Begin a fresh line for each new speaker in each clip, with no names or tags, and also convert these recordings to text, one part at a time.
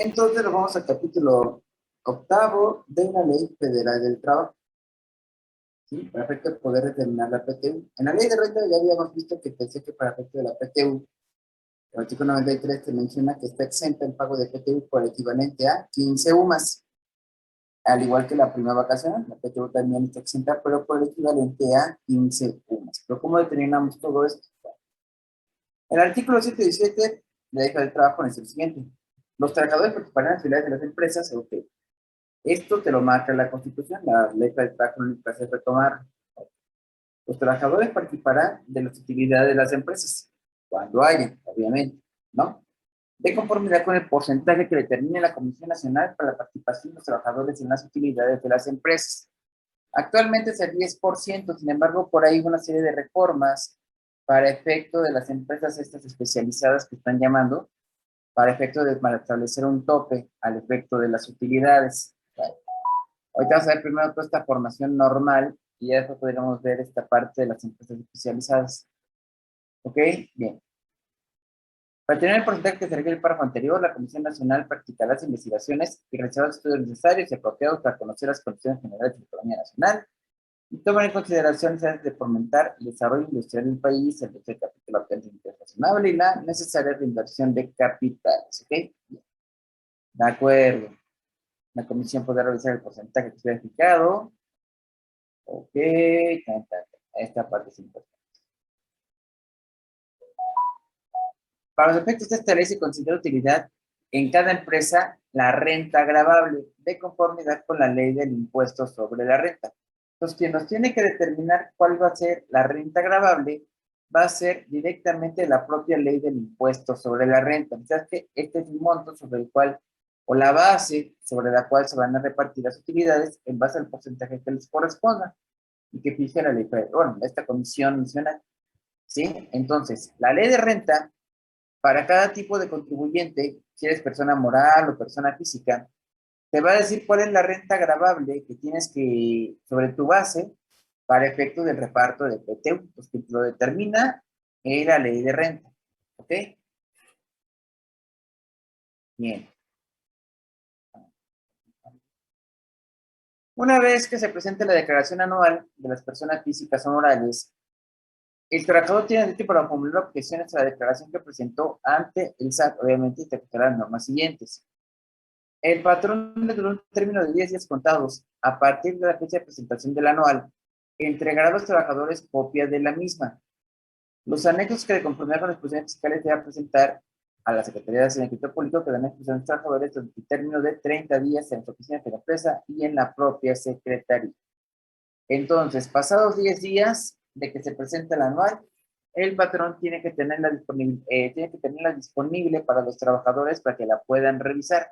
Entonces nos vamos al capítulo octavo de la Ley Federal del Trabajo. ¿Sí? Para efecto de poder determinar la PTU. En la ley de renta ya habíamos visto que pensé que para efecto de la PTU, el artículo 93 te menciona que está exenta el pago de PTU por equivalente a 15 UMAS. Al igual que la prima vacacional, la PTU también está exenta, pero por el equivalente a 15 UMAS. Pero ¿cómo determinamos todo esto? El artículo 117 de la Ley del Trabajo es el siguiente. Los trabajadores participarán en las actividades de las empresas, ok. Esto te lo marca la Constitución, la Ley del Trabajo no hace retomar. Los trabajadores participarán de las actividades de las empresas, cuando haya, obviamente, ¿no? De conformidad con el porcentaje que determine la Comisión Nacional para la participación de los trabajadores en las utilidades de las empresas. Actualmente es el 10%, sin embargo, por ahí una serie de reformas para efecto de las empresas estas especializadas que están llamando, para efecto de para establecer un tope al efecto de las utilidades. Ahorita vamos a ver primero toda esta formación normal y ya después podríamos ver esta parte de las empresas especializadas. ¿Ok? Bien. Para tener el porcentaje que se requiere el párrafo anterior, la Comisión Nacional practicará las investigaciones y realizará los estudios necesarios y apropiados para conocer las condiciones generales de la economía nacional y tomar en consideración necesidades de fomentar el desarrollo industrial del país, el de capital internacional y la necesaria reinversión de capitales. ¿Ok? Bien. De acuerdo. La comisión podrá revisar el porcentaje que se ha fijado. Ok, esta parte es importante. Para los efectos de esta ley se considera utilidad en cada empresa la renta gravable de conformidad con la ley del impuesto sobre la renta. Entonces, quien nos tiene que determinar cuál va a ser la renta gravable va a ser directamente la propia ley del impuesto sobre la renta. O sea, que este es un monto sobre el cual, o la base sobre la cual se van a repartir las utilidades en base al porcentaje que les corresponda y que fije la ley, bueno, esta comisión nacional. ¿Sí? Entonces, la ley de renta para cada tipo de contribuyente, si eres persona moral o persona física, te va a decir cuál es la renta gravable que tienes que, sobre tu base, para efecto del reparto de PTU. Pues que lo determina la ley de renta. ¿Ok? Bien. Una vez que se presente la declaración anual de las personas físicas o morales, el trabajador tiene derecho para formular objeciones a la declaración que presentó ante el SAT, obviamente, y te las normas siguientes. El patrón de un término de 10 días contados a partir de la fecha de presentación del anual entregará a los trabajadores copia de la misma. Los anexos que de conformidad con las disposiciones fiscales deben presentar a la Secretaría de Hacienda y Crédito Público que dan expresión a los trabajadores durante el término de 30 días en su oficina de la empresa y en la propia Secretaría. Entonces, pasados 10 días de que se presente el anual, el patrón tiene que tenerla disponible para los trabajadores para que la puedan revisar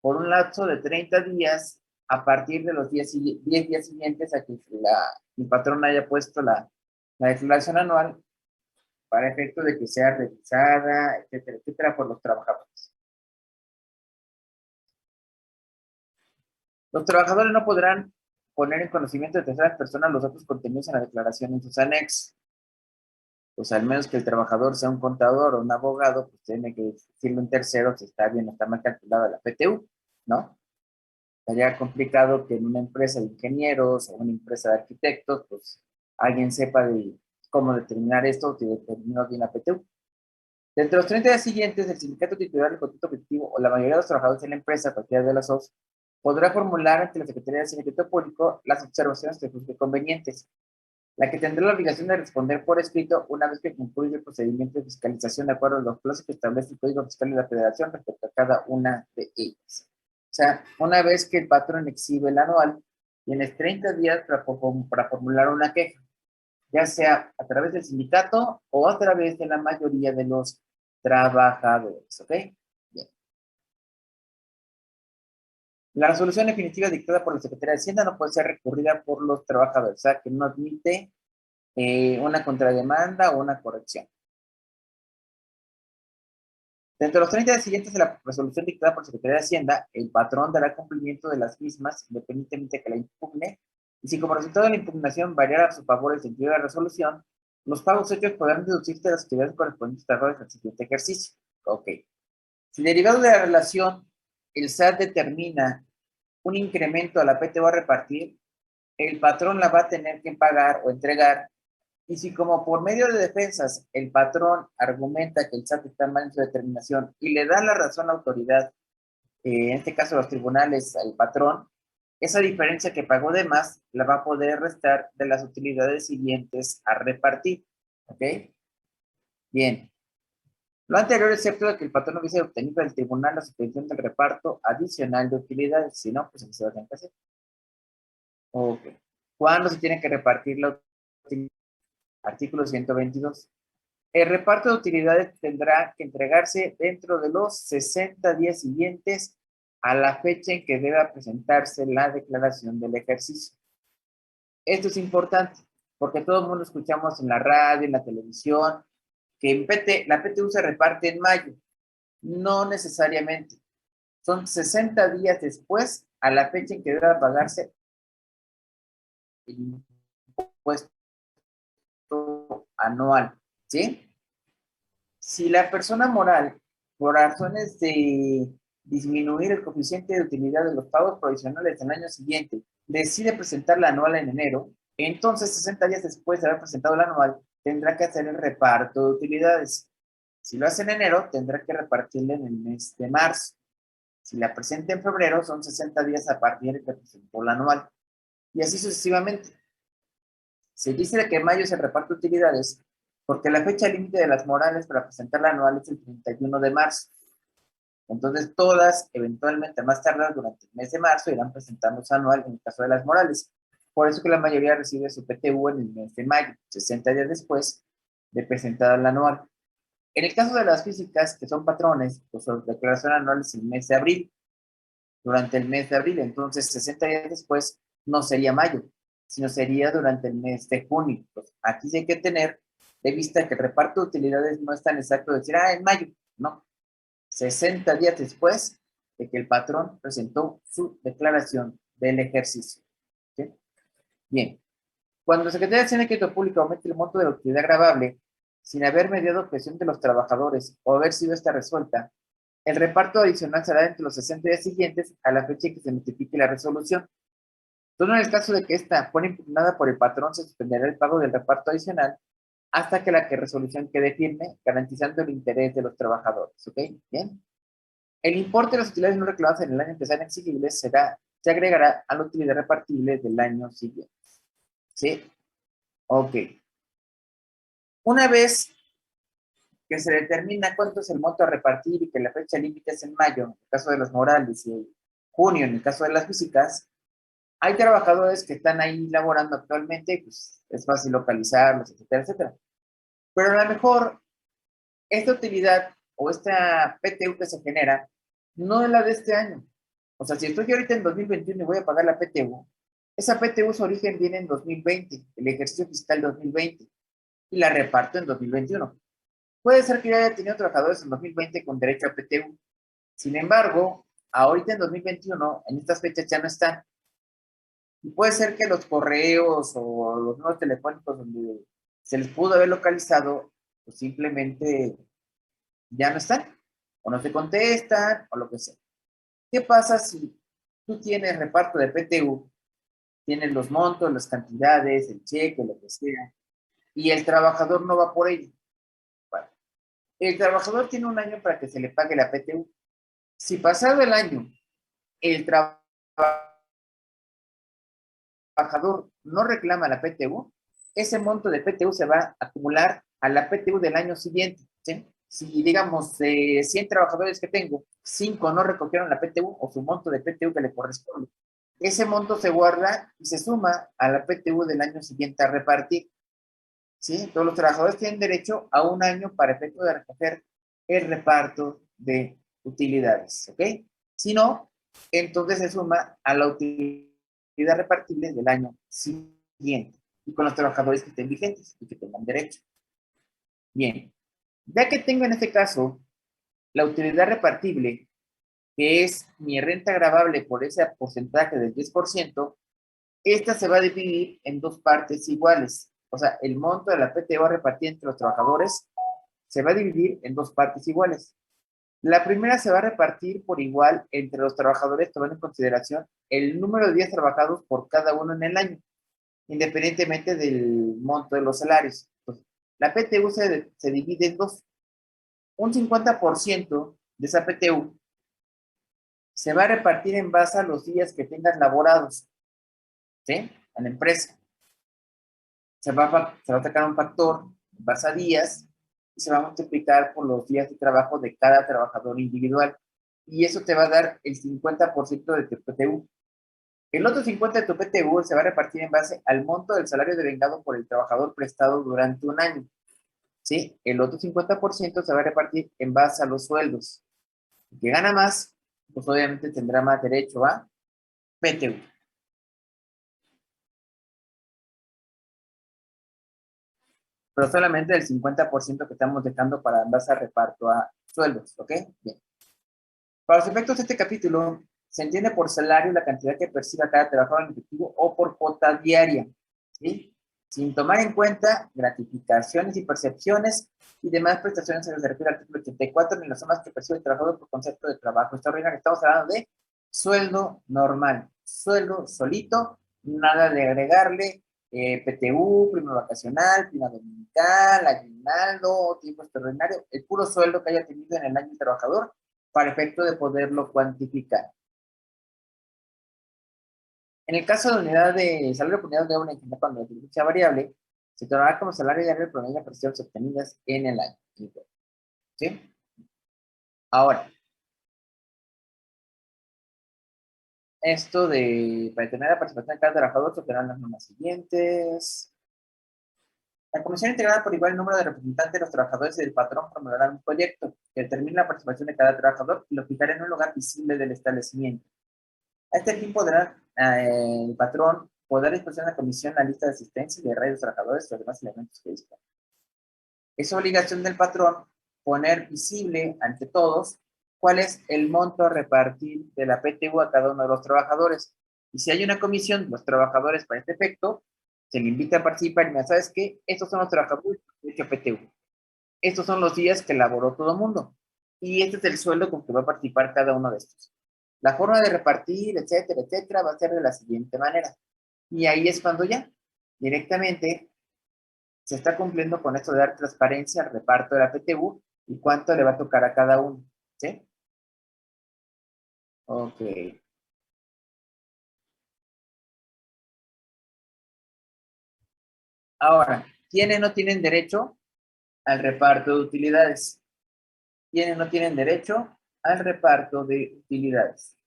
por un lapso de 30 días a partir de los 10 días siguientes a que el patrón haya puesto la declaración anual para efecto de que sea revisada, etcétera, etcétera, por los trabajadores. Los trabajadores no podrán poner en conocimiento de terceras personas los datos contenidos en la declaración en sus anexos. Pues al menos que el trabajador sea un contador o un abogado, pues tiene que decirle a un tercero si está bien o está mal calculada la PTU, ¿no? Sería complicado que en una empresa de ingenieros o una empresa de arquitectos, pues alguien sepa de cómo determinar esto, si determinó bien la PTU. Dentro de los 30 días siguientes, el sindicato titular del contrato colectivo o la mayoría de los trabajadores de la empresa, cualquiera de las dos, podrá formular ante la Secretaría de Hacienda y Crédito Público las observaciones que juzgue convenientes, la que tendrá la obligación de responder por escrito una vez que concluya el procedimiento de fiscalización de acuerdo a los plazos que establece el Código Fiscal de la Federación respecto a cada una de ellas. O sea, una vez que el patrón exhibe el anual, tienes 30 días para formular una queja, ya sea a través del sindicato o a través de la mayoría de los trabajadores, ¿ok? Bien. La resolución definitiva dictada por la Secretaría de Hacienda no puede ser recurrida por los trabajadores, o sea, que no admite una contrademanda o una corrección. Dentro de los 30 días siguientes de la resolución dictada por la Secretaría de Hacienda, el patrón dará cumplimiento de las mismas, independientemente de que la impugne, y si como resultado de la impugnación variara a su favor el sentido de la resolución, los pagos hechos podrán deducirse de las actividades correspondientes a al siguiente ejercicio. Ok. Si derivado de la relación el SAT determina un incremento a la PTU a repartir, el patrón la va a tener que pagar o entregar. Y si como por medio de defensas el patrón argumenta que el SAT está mal en su determinación y le da la razón a la autoridad, en este caso los tribunales al patrón, esa diferencia que pagó de más la va a poder restar de las utilidades siguientes a repartir. ¿Ok? Bien. Lo anterior es cierto de que el patrón hubiese obtenido del tribunal la suspensión del reparto adicional de utilidades. Si no, pues se va a tener que hacer. Ok. ¿Cuándo se tiene que repartir la utilidad? Artículo 122. El reparto de utilidades tendrá que entregarse dentro de los 60 días siguientes a la fecha en que deba presentarse la declaración del ejercicio. Esto es importante porque todo el mundo escuchamos en la radio, en la televisión, que la PTU se reparte en mayo. No necesariamente. Son 60 días después a la fecha en que deba pagarse el impuesto anual. ¿Sí? Si la persona moral, por razones de disminuir el coeficiente de utilidad de los pagos provisionales del año siguiente, decide presentar la anual en enero, entonces 60 días después de haber presentado la anual, tendrá que hacer el reparto de utilidades. Si lo hace en enero, tendrá que repartirla en el mes de marzo. Si la presenta en febrero, son 60 días a partir de que presentó la anual. Y así sucesivamente. Se dice que en mayo se reparte utilidades porque la fecha límite de las morales para presentar la anual es el 31 de marzo. Entonces, todas, eventualmente, más tardar durante el mes de marzo, irán presentando su anual en el caso de las morales. Por eso que la mayoría recibe su PTU en el mes de mayo, 60 días después de presentar la anual. En el caso de las físicas, que son patrones, pues su declaración anual es el mes de abril, durante el mes de abril. Entonces, 60 días después no sería mayo, sino sería durante el mes de junio. Pues aquí sí hay que tener de vista que el reparto de utilidades no es tan exacto decir, en mayo, no. 60 días después de que el patrón presentó su declaración del ejercicio. ¿Sí? Bien. Cuando la Secretaría de Hacienda y Crédito Público aumente el monto de la utilidad gravable, sin haber mediado objeción de los trabajadores o haber sido esta resuelta, el reparto adicional será entre los 60 días siguientes a la fecha en que se notifique la resolución. Solo en el caso de que esta fuera impugnada por el patrón, se suspenderá el pago del reparto adicional hasta que la resolución quede firme, garantizando el interés de los trabajadores. ¿Ok? Bien. El importe de las utilidades no reclamadas en el año en que sean exigibles se agregará a la utilidad repartible del año siguiente. ¿Sí? Ok. Una vez que se determina cuánto es el monto a repartir y que la fecha límite es en mayo, en el caso de los morales, y junio, en el caso de las físicas, hay trabajadores que están ahí laborando actualmente, pues es fácil localizarlos, etcétera, etcétera. Pero a lo mejor esta utilidad o esta PTU que se genera no es la de este año. O sea, si estoy ahorita en 2021 y voy a pagar la PTU, esa PTU su origen viene en 2020, el ejercicio fiscal 2020, y la reparto en 2021. Puede ser que yo haya tenido trabajadores en 2020 con derecho a PTU. Sin embargo, ahorita en 2021, en estas fechas ya no están. Y puede ser que los correos o los números telefónicos donde se les pudo haber localizado, pues simplemente ya no están. O no se contestan, o lo que sea. ¿Qué pasa si tú tienes reparto de PTU, tienes los montos, las cantidades, el cheque, lo que sea, y el trabajador no va por ello? Bueno, el trabajador tiene un año para que se le pague la PTU. Si pasado el año el trabajador no reclama la PTU, ese monto de PTU se va a acumular a la PTU del año siguiente. ¿Sí? Si, digamos, de 100 trabajadores que tengo, 5 no recogieron la PTU o su monto de PTU que le corresponde, ese monto se guarda y se suma a la PTU del año siguiente a repartir. ¿Sí? Todos los trabajadores tienen derecho a un año para efecto de recoger el reparto de utilidades. ¿Ok? Si no, entonces se suma a la utilidad repartible del año siguiente y con los trabajadores que estén vigentes y que tengan derecho. Bien, ya que tengo en este caso la utilidad repartible, que es mi renta gravable por ese porcentaje del 10%, esta se va a dividir en dos partes iguales. O sea, el monto de la PTU a repartir entre los trabajadores se va a dividir en dos partes iguales. La primera se va a repartir por igual entre los trabajadores, tomando en consideración el número de días trabajados por cada uno en el año, independientemente del monto de los salarios. Pues, la PTU se divide en dos. Un 50% de esa PTU se va a repartir en base a los días que tengas laborados, ¿sí? En la empresa. Se va a sacar un factor en base a días y se va a multiplicar por los días de trabajo de cada trabajador individual. Y eso te va a dar el 50% de tu PTU. El otro 50% de tu PTU se va a repartir en base al monto del salario devengado por el trabajador prestado durante un año. ¿Sí? El otro 50% se va a repartir en base a los sueldos. El que gana más, pues obviamente tendrá más derecho a PTU. Pero solamente el 50% que estamos dejando para en base a reparto a sueldos, ¿ok? Bien. Para los efectos de este capítulo, se entiende por salario la cantidad que percibe cada trabajador en efectivo o por cuota diaria, ¿sí? Sin tomar en cuenta gratificaciones y percepciones y demás prestaciones a las que se refiere al artículo 84 ni las sumas que percibe el trabajador por concepto de trabajo extraordinario. Estamos hablando de sueldo normal, sueldo solito, nada de agregarle PTU, prima vacacional, prima dominical, aguinaldo, tiempo extraordinario, el puro sueldo que haya tenido en el año el trabajador para efecto de poderlo cuantificar. En el caso de unidad de salario por unidad de una entidad cuando la diferencia variable, se tomará como salario diario el promedio de prestaciones obtenidas en el año. ¿Sí? Ahora, esto de, para determinar la participación de cada trabajador, se obtendrán las normas siguientes. La comisión integrada por igual número de representantes de los trabajadores y del patrón formulará un proyecto que determine la participación de cada trabajador y lo fijará en un lugar visible del establecimiento. A este fin podrá el patrón poder disponer a la comisión la lista de asistencia y de radios trabajadores y los demás elementos que dispongan. Es obligación del patrón poner visible ante todos cuál es el monto a repartir de la PTU a cada uno de los trabajadores. Y si hay una comisión de los trabajadores para este efecto, se le invita a participar y me ¿sabes qué? Estos son los trabajadores de hecho PTU. Estos son los días que elaboró todo el mundo. Y este es el sueldo con que va a participar cada uno de estos. La forma de repartir, etcétera, etcétera, va a ser de la siguiente manera. Y ahí es cuando ya directamente se está cumpliendo con esto de dar transparencia al reparto de la PTU y cuánto le va a tocar a cada uno. ¿Sí? Ok. Ahora, ¿quiénes no tienen derecho al reparto de utilidades? ¿Quiénes no tienen derecho al reparto de utilidades?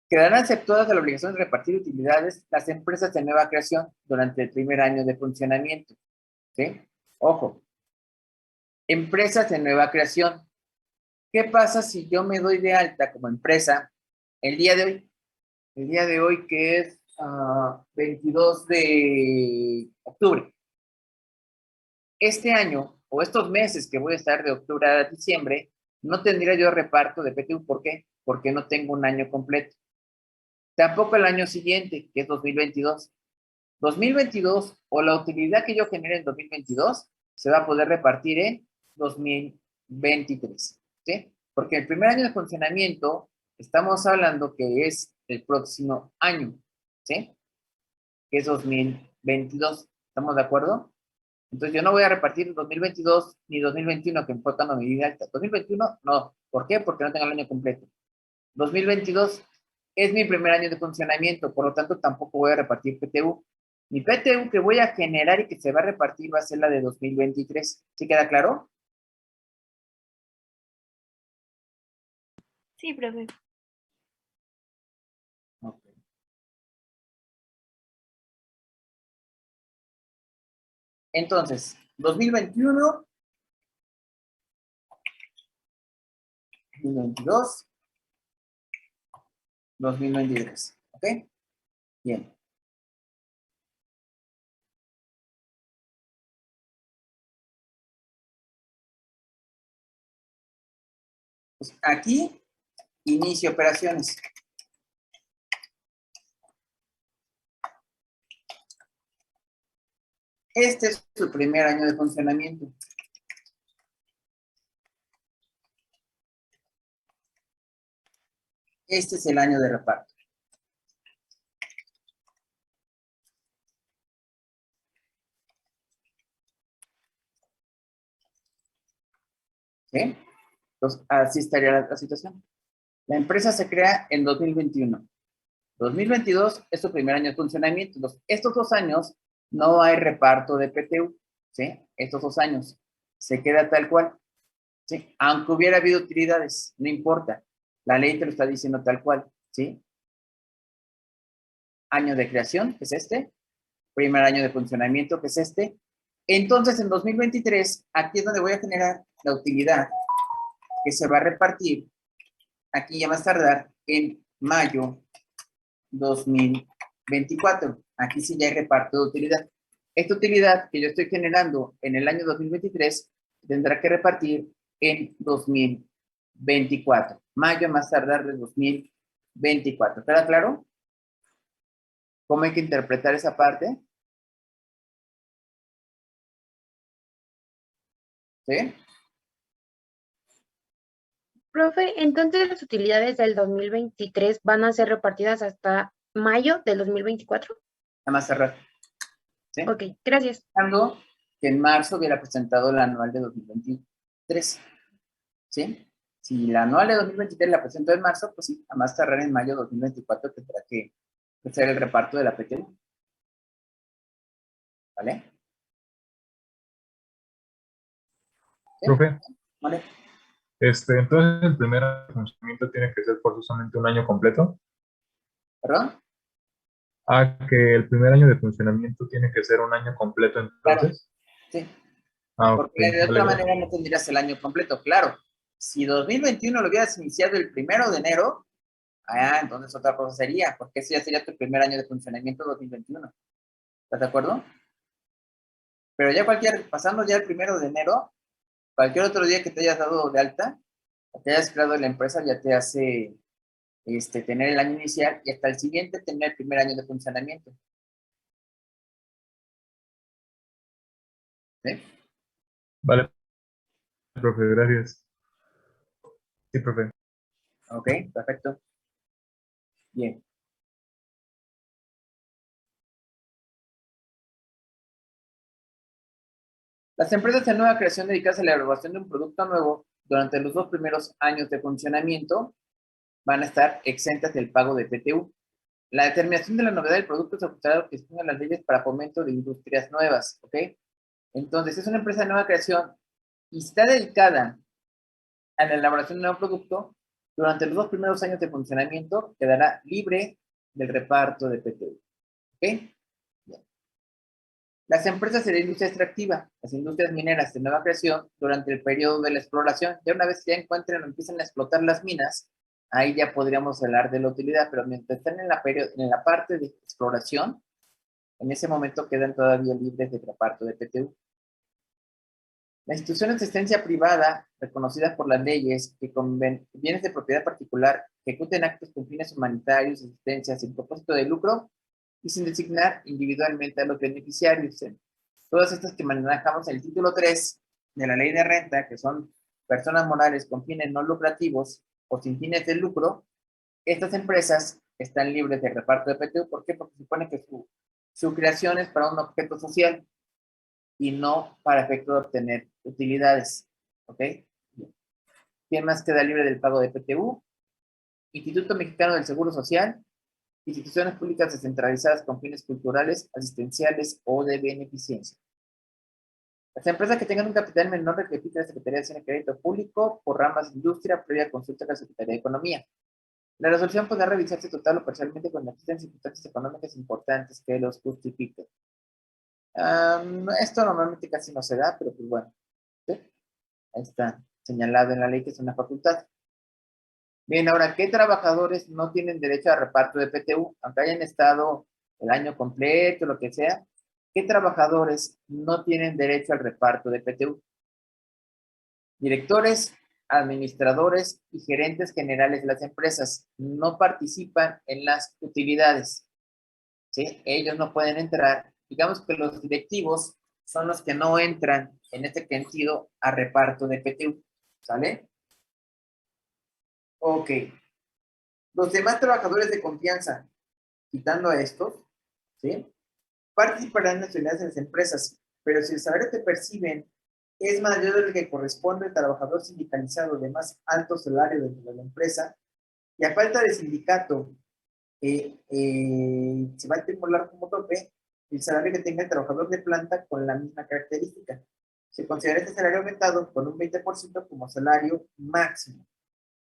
Quedarán exceptuadas de la obligación de repartir utilidades las empresas de nueva creación durante el primer año de funcionamiento. ¿Sí? Ojo, empresas de nueva creación. ¿Qué pasa si yo me doy de alta como empresa el día de hoy? El día de hoy que es 22 de octubre. Este año, o estos meses que voy a estar de octubre a diciembre, no tendría yo reparto de PTU. ¿Por qué? Porque no tengo un año completo. Tampoco el año siguiente, que es 2022. 2022 o la utilidad que yo genere en 2022 se va a poder repartir en 2023. ¿Sí? Porque el primer año de funcionamiento estamos hablando que es el próximo año. ¿Sí? Que es 2022. ¿Estamos de acuerdo? Entonces yo no voy a repartir 2022 ni 2021, que fue cuando me di de alta. 2021, no. ¿Por qué? Porque no tengo el año completo. 2022 es mi primer año de funcionamiento, por lo tanto tampoco voy a repartir PTU. Mi PTU que voy a generar y que se va a repartir va a ser la de 2023. ¿Sí queda claro?
Sí, profe.
Okay. Entonces, 2021, 2022, 2023. ¿Ok? Bien. Pues aquí inicio operaciones. Este es su primer año de funcionamiento. Este es el año de reparto. ¿Sí? Entonces, así estaría la situación. La empresa se crea en 2021. 2022 es su primer año de funcionamiento. Entonces, estos 2 años no hay reparto de PTU. ¿Sí? Estos 2 años. Se queda tal cual. ¿Sí? Aunque hubiera habido utilidades, no importa. La ley te lo está diciendo tal cual. ¿Sí? Año de creación, que es este. Primer año de funcionamiento, que es este. Entonces, en 2023, aquí es donde voy a generar la utilidad que se va a repartir, aquí ya más tardar, en mayo 2024. Aquí sí ya hay reparto de utilidad. Esta utilidad que yo estoy generando en el año 2023 tendrá que repartir en 2024. Mayo más tardar de 2024. ¿Queda claro? ¿Cómo hay que interpretar esa parte? ¿Sí?
Profe, entonces las utilidades del 2023 van a ser repartidas hasta mayo del 2024.
Nada más cerrar. ¿Sí?
Ok, gracias.
Pensando que en marzo hubiera presentado la anual de 2023. ¿Sí? Si la anual de 2023 la presento en marzo, pues sí, a más tardar en mayo de 2024 tendrá que hacer el reparto de la PTU. ¿Vale? ¿Sí?
Profe,
¿Vale?
entonces el primer año de funcionamiento tiene que ser forzosamente un año completo.
¿Perdón?
Ah, que el primer año de funcionamiento tiene que ser un año completo
Claro,
entonces.
sí.
Ah, ok,
Porque de
vale,
otra
gracias.
manera no tendrías el año completo. Claro, si 2021 lo hubieras iniciado el 1 de enero, entonces otra cosa sería, porque ese ya sería tu primer año de funcionamiento 2021. ¿Estás de acuerdo? Pero ya pasando ya el 1 de enero, cualquier otro día que te hayas dado de alta, o te hayas creado la empresa, ya te hace tener el año inicial y hasta el siguiente tener el primer año de funcionamiento. ¿Sí?
Vale, profe, gracias. Sí, profe.
Ok, perfecto. Bien. Las empresas de nueva creación dedicadas a la elaboración de un producto nuevo durante los 2 primeros años de funcionamiento van a estar exentas del pago de PTU. La determinación de la novedad del producto se ajustará a lo que dispongan las leyes para fomento de industrias nuevas. ¿Ok? Entonces, es una empresa de nueva creación y está dedicada a la elaboración de un nuevo producto, durante los 2 primeros años de funcionamiento quedará libre del reparto de PTU. ¿Ok? Bien. Las empresas de la industria extractiva, las industrias mineras de nueva creación, durante el periodo de la exploración, ya una vez que ya encuentren o empiezan a explotar las minas, ahí ya podríamos hablar de la utilidad, pero mientras están en la parte de exploración, en ese momento quedan todavía libres del reparto de PTU. Las instituciones de asistencia privada, reconocidas por las leyes, que con bienes de propiedad particular ejecuten actos con fines humanitarios, asistencia sin propósito de lucro y sin designar individualmente a los beneficiarios. Todas estas que manejamos en el título 3 de la ley de renta, que son personas morales con fines no lucrativos o sin fines de lucro, estas empresas están libres de reparto de PTU. ¿Por qué? Porque supone que su creación es para un objeto social y no para efecto de obtener utilidades. ¿Ok? ¿Quién más queda libre del pago de PTU? Instituto Mexicano del Seguro Social, instituciones públicas descentralizadas con fines culturales, asistenciales o de beneficencia. Las empresas que tengan un capital menor de que repite la Secretaría de Hacienda y Crédito Público por ramas de industria previa consulta con la Secretaría de Economía. La resolución podrá revisarse total o parcialmente cuando existen circunstancias económicas importantes que los justifiquen. Esto normalmente casi no se da, pero pues bueno, ¿sí? Ahí está señalado en la ley que es una facultad. Bien, ahora, ¿qué trabajadores no tienen derecho a reparto de PTU? Aunque hayan estado el año completo, lo que sea, ¿qué trabajadores no tienen derecho al reparto de PTU? Directores, administradores y gerentes generales de las empresas no participan en las utilidades. ¿Sí? Ellos no pueden entrar. Digamos que los directivos son los que no entran en este sentido a reparto de PTU, ¿sale? Ok. Los demás trabajadores de confianza, quitando a estos, ¿sí? Participarán en las utilidades de las empresas, pero si el salario que perciben es mayor del que corresponde al trabajador sindicalizado de más alto salario dentro de la empresa, y a falta de sindicato se va a estimular como tope el salario que tenga el trabajador de planta con la misma característica. Se considera este salario aumentado con un 20% como salario máximo.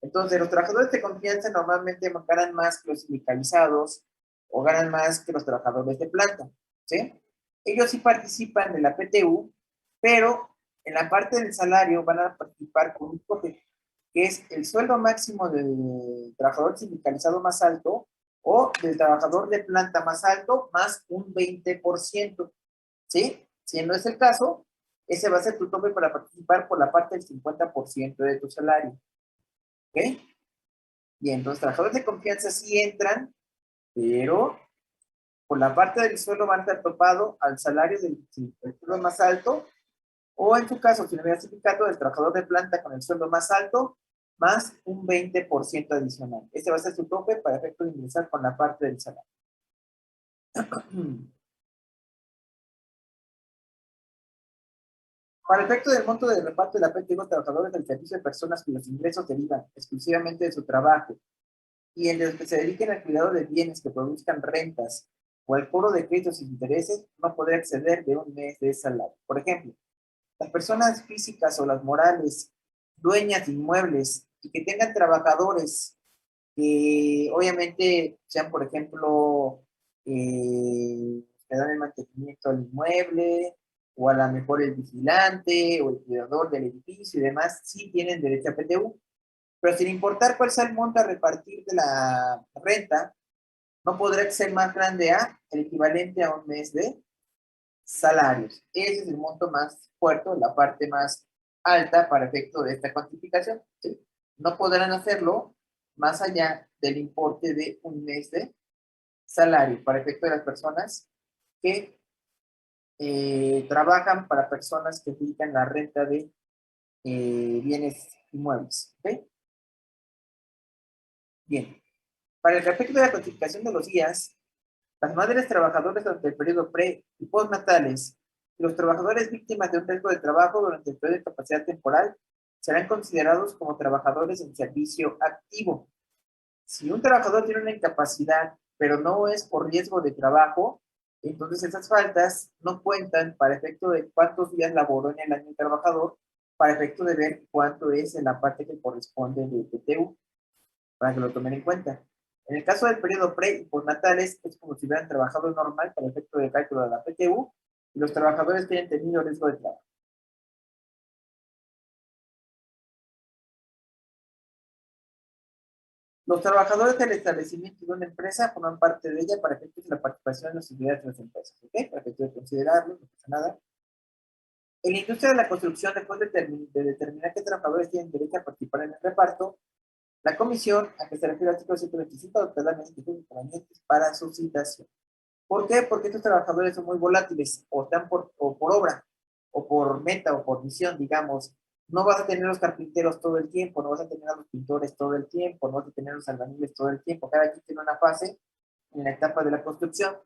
Entonces, los trabajadores de confianza normalmente ganan más que los sindicalizados o ganan más que los trabajadores de planta, ¿sí? Ellos sí participan en la PTU, pero en la parte del salario van a participar con un tope, que es el sueldo máximo del trabajador sindicalizado más alto o del trabajador de planta más alto más un 20%, ¿sí? Si no es el caso, ese va a ser tu tope para participar por la parte del 50% de tu salario, ¿ok? Bien, los trabajadores de confianza sí entran, pero por la parte del sueldo van a estar topado al salario del sueldo más alto, o en su caso, si no hubiera sindicato, del trabajador de planta con el sueldo más alto, más un 20% adicional. Este va a ser su tope para efecto de ingresar con la parte del salario. Para efecto del monto de reparto de la PTU, los trabajadores del servicio de personas cuyos ingresos derivan exclusivamente de su trabajo y en los que se dediquen al cuidado de bienes que produzcan rentas o al cobro de créditos e intereses, no podrá exceder de un mes de salario. Por ejemplo, las personas físicas o las morales, dueñas de inmuebles y que tengan trabajadores que obviamente sean, por ejemplo, que dan el mantenimiento al inmueble, o a lo mejor el vigilante, o el cuidador del edificio y demás, sí tienen derecho a PTU. Pero sin importar cuál sea el monto a repartir de la renta, no podrá ser más grande a el equivalente a un mes de salarios. Ese es el monto más fuerte, la parte más alta para efecto de esta cuantificación, ¿sí? No podrán hacerlo más allá del importe de un mes de salario para efecto de las personas que trabajan para personas que dedican la renta de bienes inmuebles. ¿Okay? Bien. Para el efecto de la cuantificación de los días, las madres trabajadoras durante el periodo pre y postnatales y los trabajadores víctimas de un riesgo de trabajo durante el periodo de capacidad temporal serán considerados como trabajadores en servicio activo. Si un trabajador tiene una incapacidad, pero no es por riesgo de trabajo, entonces esas faltas no cuentan para efecto de cuántos días laboró en el año el trabajador, para efecto de ver cuánto es en la parte que corresponde de PTU, para que lo tomen en cuenta. En el caso del periodo pre y postnatales, es como si hubieran trabajado normal para el efecto de cálculo de la PTU y los trabajadores que hayan tenido riesgo de trabajo. Los trabajadores del establecimiento de una empresa forman parte de ella para efectos de la participación en las actividades de las empresas. ¿Ok? Para efectos de considerarlo, no pasa nada. En la industria de la construcción, después de determinar qué trabajadores tienen derecho a participar en el reparto, la comisión, a que se refiere al artículo 125, adoptará las instituciones convenientes para su citación. ¿Por qué? Porque estos trabajadores son muy volátiles, o están por obra, o por meta, o por misión, digamos. No vas a tener los carpinteros todo el tiempo, no vas a tener a los pintores todo el tiempo, no vas a tener a los albañiles todo el tiempo. Cada quien tiene una fase en la etapa de la construcción.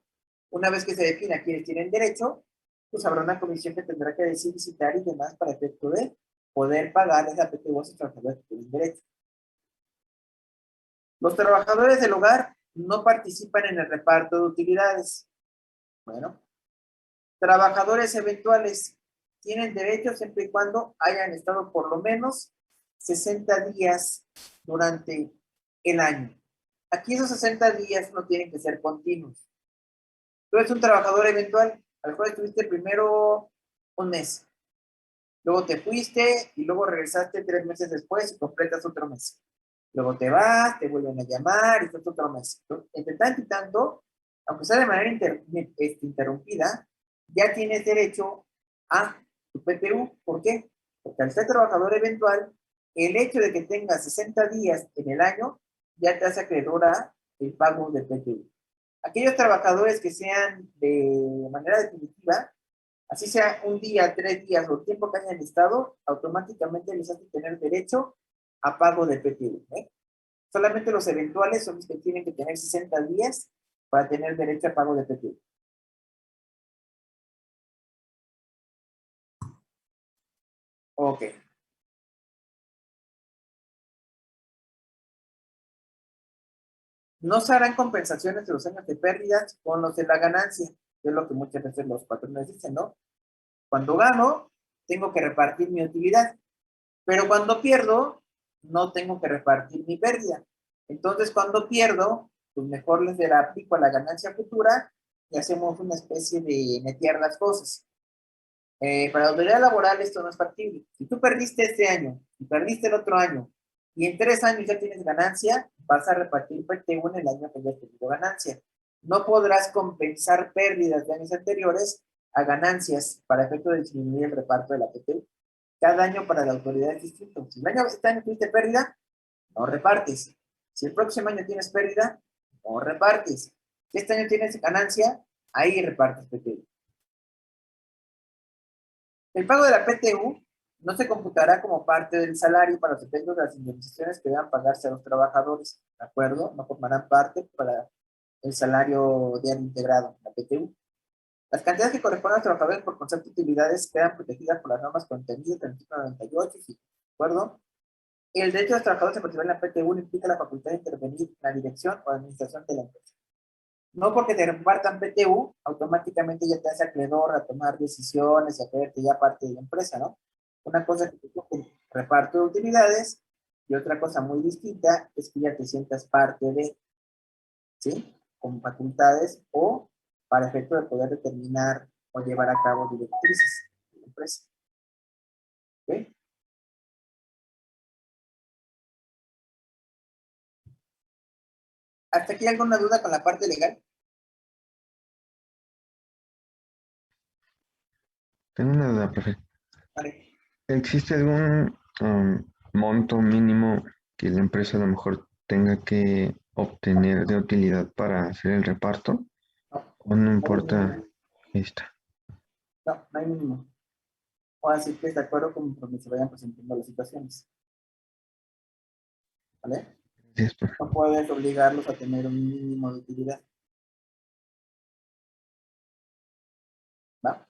Una vez que se defina quiénes tienen derecho, pues habrá una comisión que tendrá que decir, visitar y demás para efecto de poder pagar esa PTU a esos trabajadores que tienen derecho. Los trabajadores del hogar no participan en el reparto de utilidades. Bueno, trabajadores eventuales tienen derecho siempre y cuando hayan estado por lo menos 60 días durante el año. Aquí esos 60 días no tienen que ser continuos. Tú eres un trabajador eventual, a lo mejor estuviste primero un mes, luego te fuiste y luego regresaste 3 meses después y completas otro mes. Luego te vas, te vuelven a llamar y estás otro mes. Entre tanto y tanto, aunque sea de manera interrumpida, ya tienes derecho a tu PTU. ¿Por qué? Porque al ser trabajador eventual, el hecho de que tengas 60 días en el año ya te hace acreedor a el pago de PTU. Aquellos trabajadores que sean de manera definitiva, Así sea un día, 3 días o el tiempo que hayan estado, automáticamente les hace tener derecho a pago de PTU. Solamente los eventuales son los que tienen que tener 60 días para tener derecho a pago de PTU. Ok. No se harán compensaciones de los años de pérdidas con los de la ganancia, que es lo que muchas veces los patrones dicen, ¿no? Cuando gano, tengo que repartir mi utilidad, pero cuando pierdo, no tengo que repartir mi pérdida. Entonces, cuando pierdo, pues mejor les la aplico a la ganancia futura y hacemos una especie de netear las cosas. Para la autoridad laboral esto no es factible. Si tú perdiste este año y perdiste el otro año y en 3 años ya tienes ganancia, vas a repartir PTU en el año que ya has tenido ganancia. No podrás compensar pérdidas de años anteriores a ganancias para efecto de disminuir el reparto de la PTU. Cada año para la autoridad es distinto. Si este año tuviste pérdida, no repartes. Si el próximo año tienes pérdida, no repartes. Si este año tienes ganancia, ahí repartes PTU. El pago de la PTU no se computará como parte del salario para los efectos de las indemnizaciones que deban pagarse a los trabajadores, ¿de acuerdo? No formarán parte para el salario diario integrado, la PTU. Las cantidades que corresponden a los trabajadores por concepto de utilidades quedan protegidas por las normas contenidas en el artículo 98, ¿de acuerdo? El derecho de los trabajadores a participar en la PTU implica la facultad de intervenir en la dirección o administración de la empresa. No porque te repartan PTU, automáticamente ya te hace acreedor a tomar decisiones y a creerte ya parte de la empresa, ¿no? Una cosa es que tú reparto de utilidades y otra cosa muy distinta es que ya te sientas parte de, ¿sí? Con facultades o para efecto de poder determinar o llevar a cabo directrices de la empresa. ¿Ok? ¿Hasta aquí alguna duda con la parte legal?
Tengo una duda, profe.
Vale.
¿Existe algún monto mínimo que la empresa a lo mejor tenga que obtener de utilidad para hacer el reparto?
No,
¿O no
no hay
importa
mínimo.
esta?
No, no hay mínimo. O así que es de acuerdo conforme se vayan presentando las situaciones. ¿Vale?
Gracias, profe.
No puedes obligarlos a tener un mínimo de utilidad. ¿Va?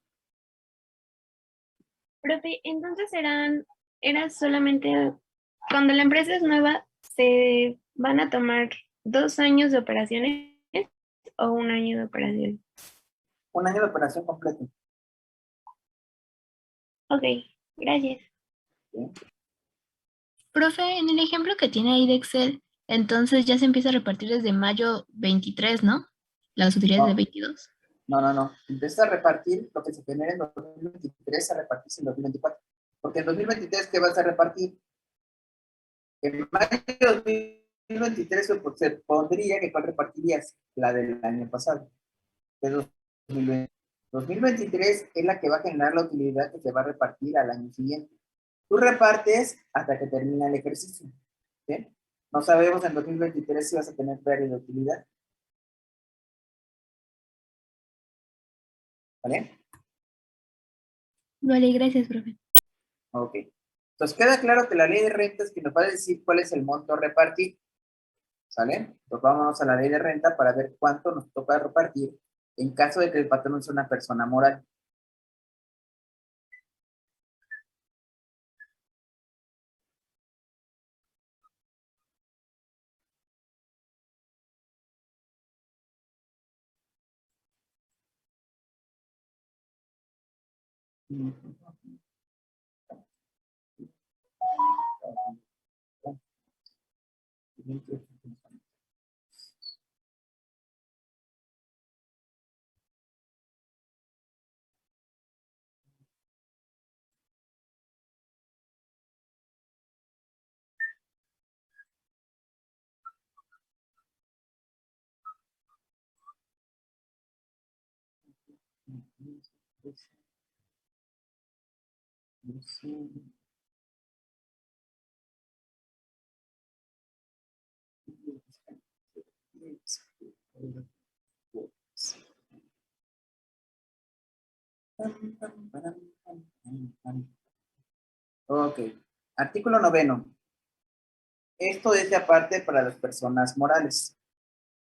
Profe, entonces era solamente cuando la empresa es nueva, ¿se van a tomar 2 años de operaciones o un año de operaciones?
Un año de operación completo.
Ok, gracias.
¿Sí?
Profe, en el ejemplo que tiene ahí de Excel, entonces ya se empieza a repartir desde mayo 23, ¿no? Las utilidades de
No,
22.
no. Empieza a repartir lo que se genera en 2023 a repartirse en 2024. Porque en 2023, ¿qué vas a repartir? En mayo de 2023 se pondría que cuál repartirías, la del año pasado, de 2020. 2023 es la que va a generar la utilidad que se va a repartir al año siguiente. Tú repartes hasta que termina el ejercicio. ¿Sí? No sabemos en 2023 si vas a tener pérdida de utilidad. ¿Vale?
Vale, gracias, profe.
Ok. Entonces queda claro que la ley de rentas que nos va a decir cuál es el monto a repartir. ¿Sale? Entonces vamos a la ley de renta para ver cuánto nos toca repartir en caso de que el patrón sea una persona moral. Ok, artículo 9. Esto es de aparte para las personas morales,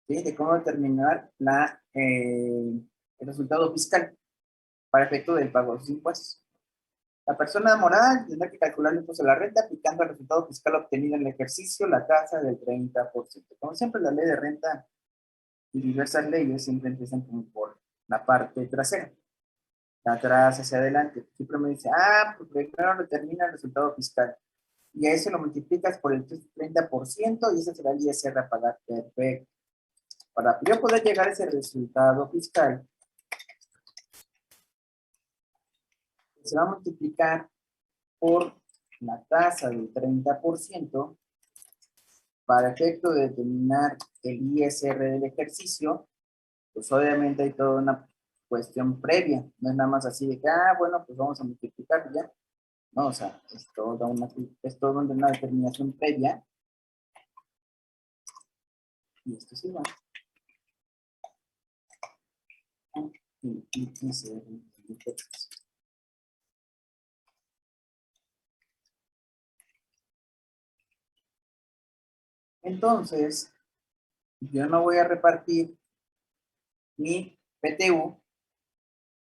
¿sí? De cómo determinar el resultado fiscal para efecto del pago de los impuestos. La persona moral tendrá que calcular el impuesto a la renta aplicando el resultado fiscal obtenido en el ejercicio, la tasa del 30%. Como siempre, la ley de renta y diversas leyes siempre empiezan como por la parte trasera, de atrás hacia adelante. Siempre me dice, pues primero determina el resultado fiscal. Y a eso lo multiplicas por el 30% y ese será el ISR a pagar. Perfecto. Para yo poder llegar a ese resultado fiscal, se va a multiplicar por la tasa del 30% para efecto de determinar el ISR del ejercicio. Pues obviamente hay toda una cuestión previa, no es nada más así de que, bueno, pues vamos a multiplicar ya. No, o sea, es toda una determinación previa. Y esto sí va. Y ISR del ejercicio. Entonces, yo no voy a repartir mi PTU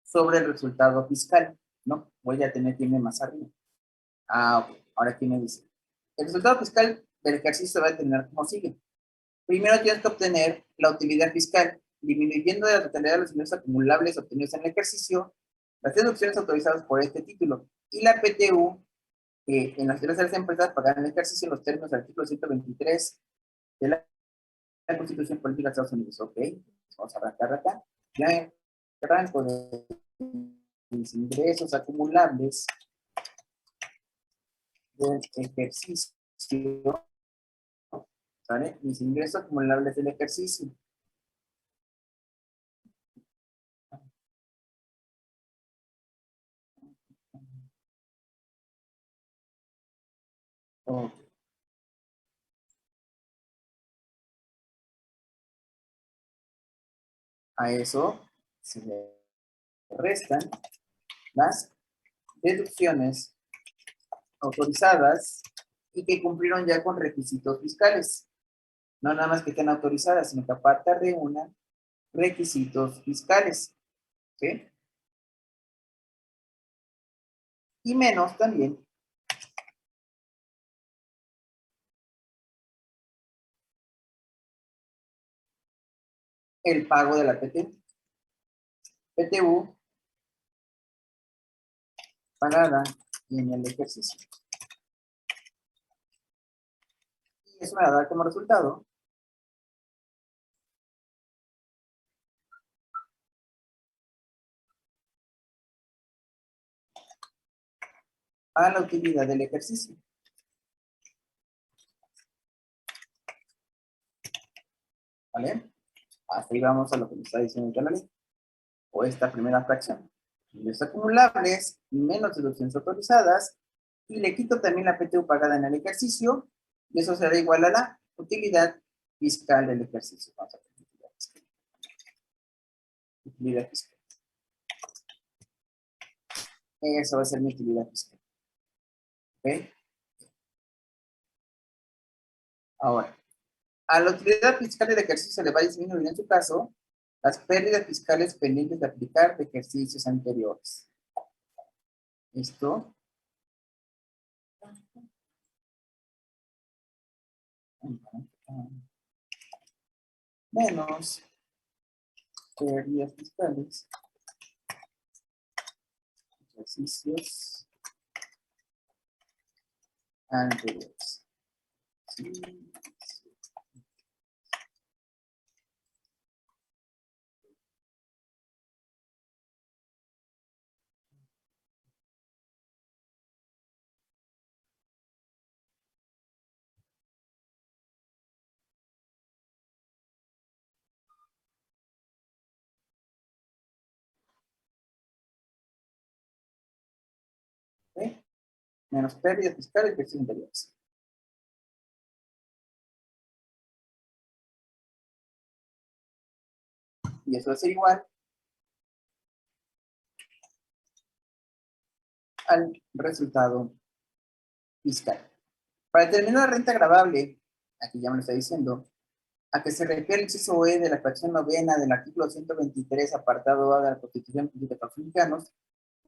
sobre el resultado fiscal, ¿no? Voy a tener que irme más arriba. Ok. Ahora aquí me dice. El resultado fiscal del ejercicio se va a determinar como sigue. Primero tienes que obtener la utilidad fiscal, disminuyendo de la totalidad de los ingresos acumulables obtenidos en el ejercicio, las deducciones autorizadas por este título y la PTU en las tres empresas pagar en el ejercicio en los términos del artículo 123 de la Constitución Política de Estados Unidos. Ok, vamos a arrancar acá. Ya en el rango de mis ingresos acumulables del ejercicio, ¿vale? Mis ingresos acumulables del ejercicio. Ok. A eso se le restan las deducciones autorizadas y que cumplieron ya con requisitos fiscales. No nada más que estén autorizadas, sino que aparte reúnan requisitos fiscales. ¿Sí? Y menos también el pago de la PTU pagada en el ejercicio. Y eso me va a dar como resultado a la utilidad del ejercicio. ¿Vale? Hasta ahí vamos a lo que me está diciendo la ley. O esta primera fracción. Ingresos acumulables menos deducciones autorizadas. Y le quito también la PTU pagada en el ejercicio. Y eso será igual a la utilidad fiscal del ejercicio. Vamos a ver utilidad fiscal. Utilidad fiscal. Eso va a ser mi utilidad fiscal. ¿Ok? Ahora, a la utilidad fiscal del ejercicio se le va a disminuir en su caso las pérdidas fiscales pendientes de aplicar de ejercicios anteriores. Esto menos pérdidas fiscales, ejercicios anteriores. Sí. ¿Okay? Menos pérdidas fiscales, ejercicios anteriores. Y eso va a ser igual al resultado fiscal. Para determinar la renta gravable, aquí ya me lo está diciendo, a que se refiere el inciso E de la fracción novena del artículo 123, apartado A de la Constitución Política de los Mexicanos,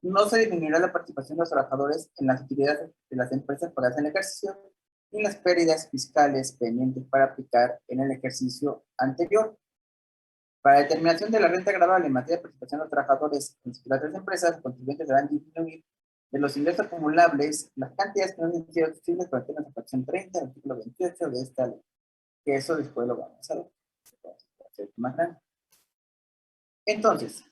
no se disminuirá la participación de los trabajadores en las actividades de las empresas para hacer el ejercicio ni las pérdidas fiscales pendientes para aplicar en el ejercicio anterior. Para determinación de la renta gravable en materia de participación de los trabajadores en las empresas, los contribuyentes deberán disminuir de los ingresos acumulables las cantidades que no han sido accesibles para tener la fracción 30 del artículo 28 de esta ley. Que eso después lo vamos a ver. Hacer más grande. Entonces,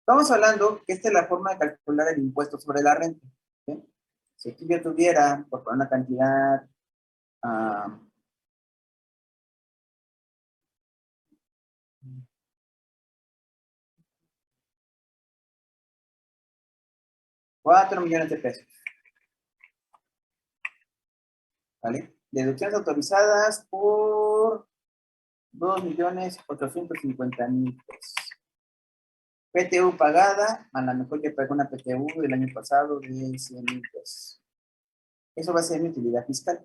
estamos hablando que esta es la forma de calcular el impuesto sobre la renta. ¿Sí? Si aquí yo tuviera, por poner una cantidad, ah, $4 millones de pesos. ¿Vale? Deducciones autorizadas por $2.850.000 pesos. PTU pagada, a lo mejor que pagué una PTU del año pasado de $100.000 pesos. Eso va a ser mi utilidad fiscal.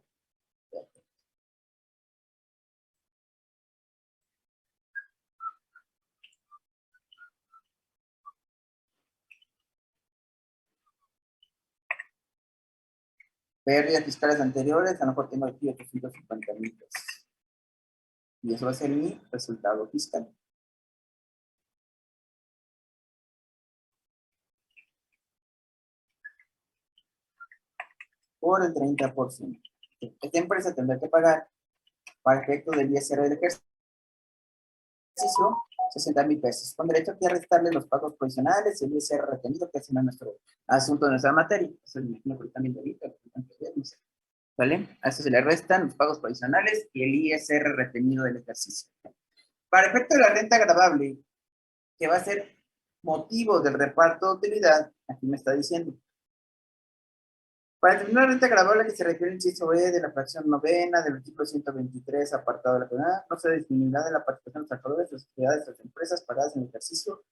Pérdidas fiscales anteriores, a lo mejor tengo aquí $850.000 pesos. Y eso va a ser mi resultado fiscal. Por el 30%. Esta empresa tendrá que pagar, para efecto del ISR del ejercicio, $60.000 pesos, con derecho a restarle los pagos provisionales y el ISR retenido, que es nuestro asunto de nuestra materia. Eso es lo que también de ahorita. ¿Vale? A eso se le restan los pagos provisionales y el ISR retenido del ejercicio. Para efecto de la renta gravable, que va a ser motivo del reparto de utilidad, aquí me está diciendo. Para determinar la renta gravable que se refiere al inciso E de la fracción novena del artículo 123, apartado de la penalidad, no se disminuirá de la participación de los trabajadores de las sociedades de las empresas pagadas en el ejercicio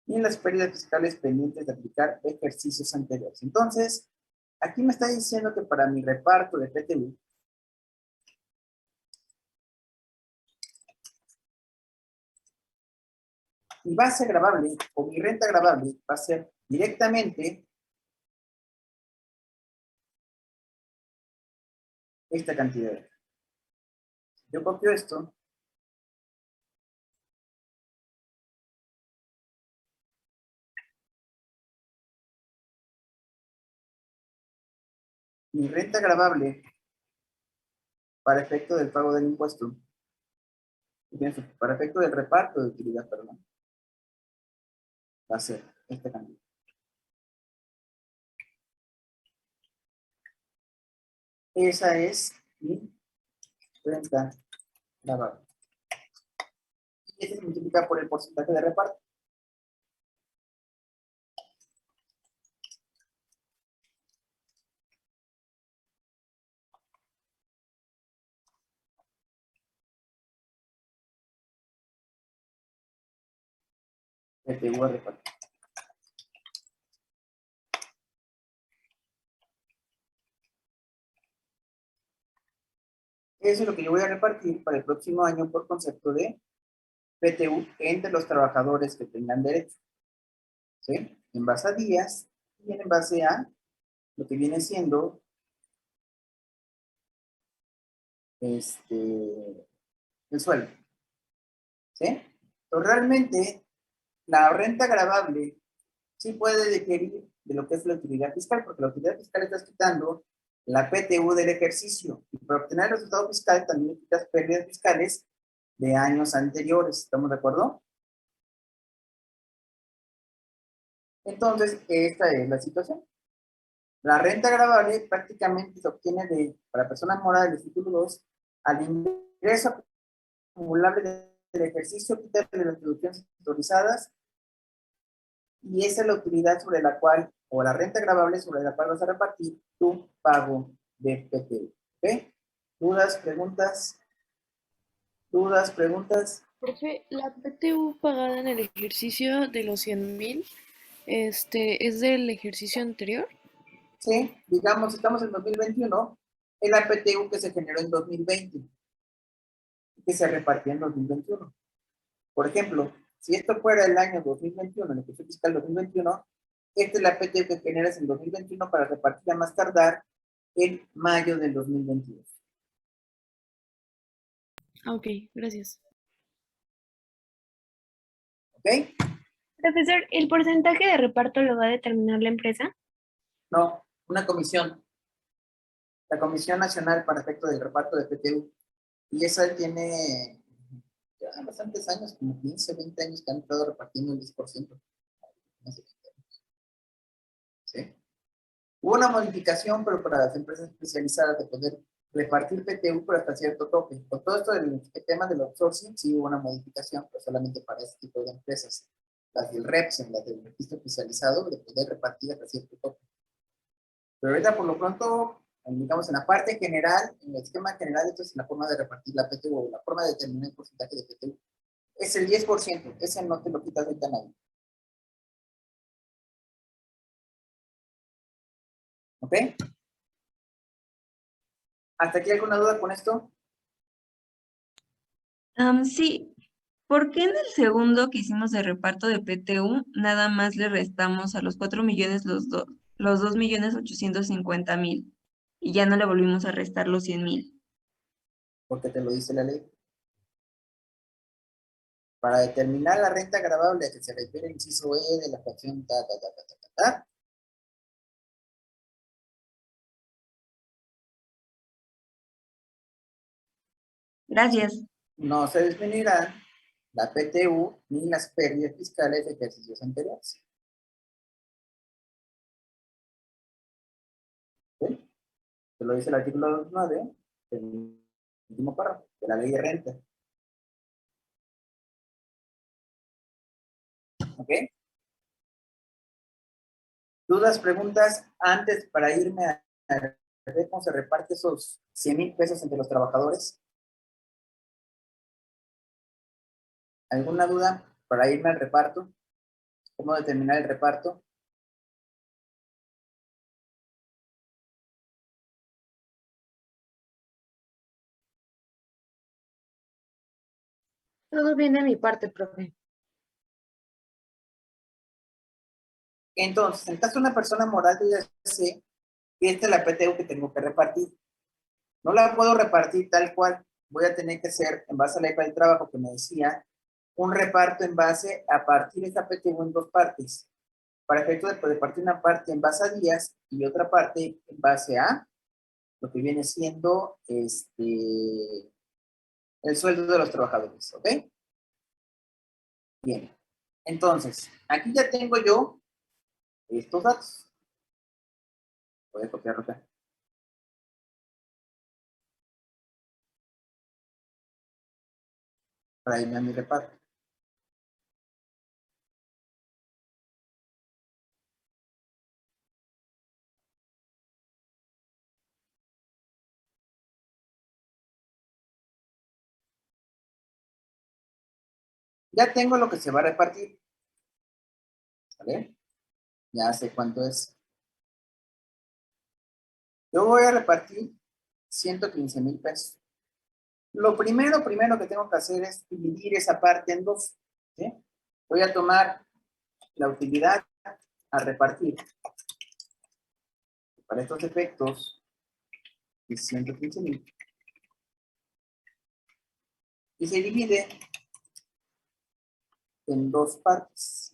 ni en las pérdidas fiscales pendientes de aplicar ejercicios anteriores. Entonces, aquí me está diciendo que para mi reparto de PTU, mi base gravable o mi renta gravable va a ser directamente esta cantidad. Yo copio esto. Mi renta gravable para efecto del pago del impuesto, para efecto del reparto de utilidad, perdón, va a ser esta cantidad. Esa es mi renta gravable. Y este se multiplica por el porcentaje de reparto. PTU a reparto. Eso es lo que yo voy a repartir para el próximo año por concepto de PTU entre los trabajadores que tengan derecho. ¿Sí? En base a días y en base a lo que viene siendo el sueldo. ¿Sí? Entonces, realmente, la renta gravable sí puede diferir de lo que es la utilidad fiscal, porque la utilidad fiscal está quitando la PTU del ejercicio. Y para obtener el resultado fiscal también quitas pérdidas fiscales de años anteriores. ¿Estamos de acuerdo? Entonces, esta es la situación. La renta gravable prácticamente se obtiene para personas morales, título 2, al ingreso acumulable del ejercicio, quitarle las deducciones autorizadas y esa es la utilidad sobre la cual, o la renta gravable sobre la cual vas a repartir tu pago de PTU. ¿Ok? ¿Dudas, preguntas? ¿Dudas, preguntas?
Profe, la PTU pagada en el ejercicio de los 100,000, ¿es del ejercicio anterior?
Sí, digamos, estamos en 2021, es la PTU que se generó en 2020, que se repartió en 2021. Por ejemplo, si esto fuera el año 2021, el ejercicio fiscal 2021, esta es la PTU que generas en 2021 para repartirla más tardar en mayo del 2022.
Ah, ok, gracias.
¿Ok?
Profesor, ¿el porcentaje de reparto lo va a determinar la empresa?
No, una comisión. La Comisión Nacional para Efecto del Reparto de PTU. Y esa tiene ya bastantes años, como 15, 20 años que han estado repartiendo el 10%. Más de 20 años. ¿Sí? Hubo una modificación, pero para las empresas especializadas de poder repartir PTU, pero hasta cierto tope. Con todo esto del tema del outsourcing, sí hubo una modificación, pero solamente para ese tipo de empresas. Las del REPS, las del registro especializado, de poder repartir hasta cierto tope. Pero ahorita, por lo pronto, digamos, en la parte general, en el esquema general, esto es la forma de repartir la PTU, o la forma de determinar el porcentaje de PTU. Es el 10%, ese no te lo quitas ahorita nadie. ¿Ok? ¿Hasta aquí alguna duda con esto?
Sí, ¿por qué en el segundo que hicimos de reparto de PTU nada más le restamos a los 4 millones los 2.850.000 y ya no le volvimos a restar los 100.000?
Porque te lo dice la ley. Para determinar la renta gravable a que se refiere el inciso E de la fracción ta.
Gracias.
No se disminuirán la PTU ni las pérdidas fiscales de ejercicios anteriores. ¿Sí? Te lo dice el artículo 9 del último párrafo de la ley de renta. ¿Ok? ¿Dudas, preguntas antes para irme a ver cómo se reparte esos 100,000 pesos entre los trabajadores? ¿Alguna duda para irme al reparto? ¿Cómo determinar el reparto?
Todo bien de mi parte, profe.
Entonces, en caso de una persona moral, yo ya sé que esta es la PTU que tengo que repartir. No la puedo repartir tal cual. Voy a tener que hacer, en base a la ley para el trabajo que me decía, un reparto en base a partir de esta PTU en dos partes. Para efecto de poder partir una parte en base a días y otra parte en base a lo que viene siendo el sueldo de los trabajadores. ¿Ok? Bien. Entonces, aquí ya tengo yo estos datos. Voy a copiar acá. Para irme a mi reparto. Ya tengo lo que se va a repartir. ¿Vale? Ya sé cuánto es. Yo voy a repartir 115,000 pesos. Lo primero que tengo que hacer es dividir esa parte en dos. ¿Sí? Voy a tomar la utilidad a repartir. Para estos efectos, es 115,000. Y se divide en dos partes.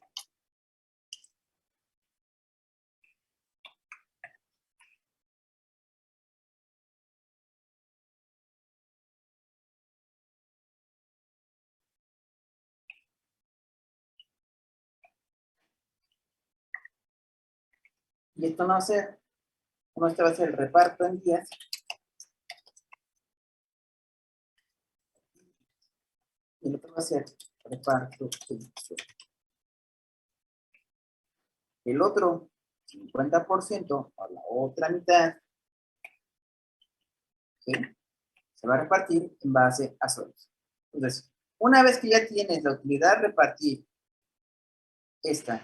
Y esto no va a ser, este va a ser el reparto en días. Y el otro va a ser reparto en días. el otro 50%, o la otra mitad, ¿sí? Se va a repartir en base a sueldos. Entonces, una vez que ya tienes la utilidad a repartir, esta,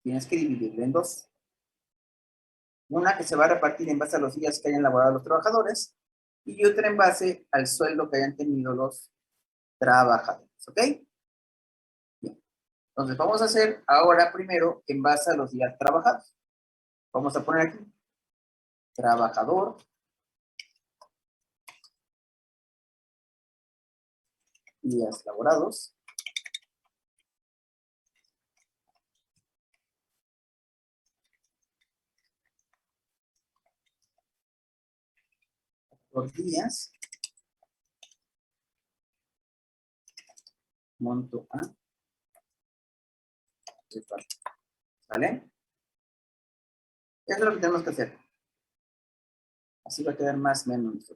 tienes que dividirla en dos. Una que se va a repartir en base a los días que hayan laborado los trabajadores y otra en base al sueldo que hayan tenido los trabajadores, ¿ok? Bien. Entonces vamos a hacer ahora primero en base a los días trabajados. Vamos a poner aquí trabajador días laborados por días, monto A, reparto. ¿Vale? Eso es lo que tenemos que hacer. Así va a quedar más o menos.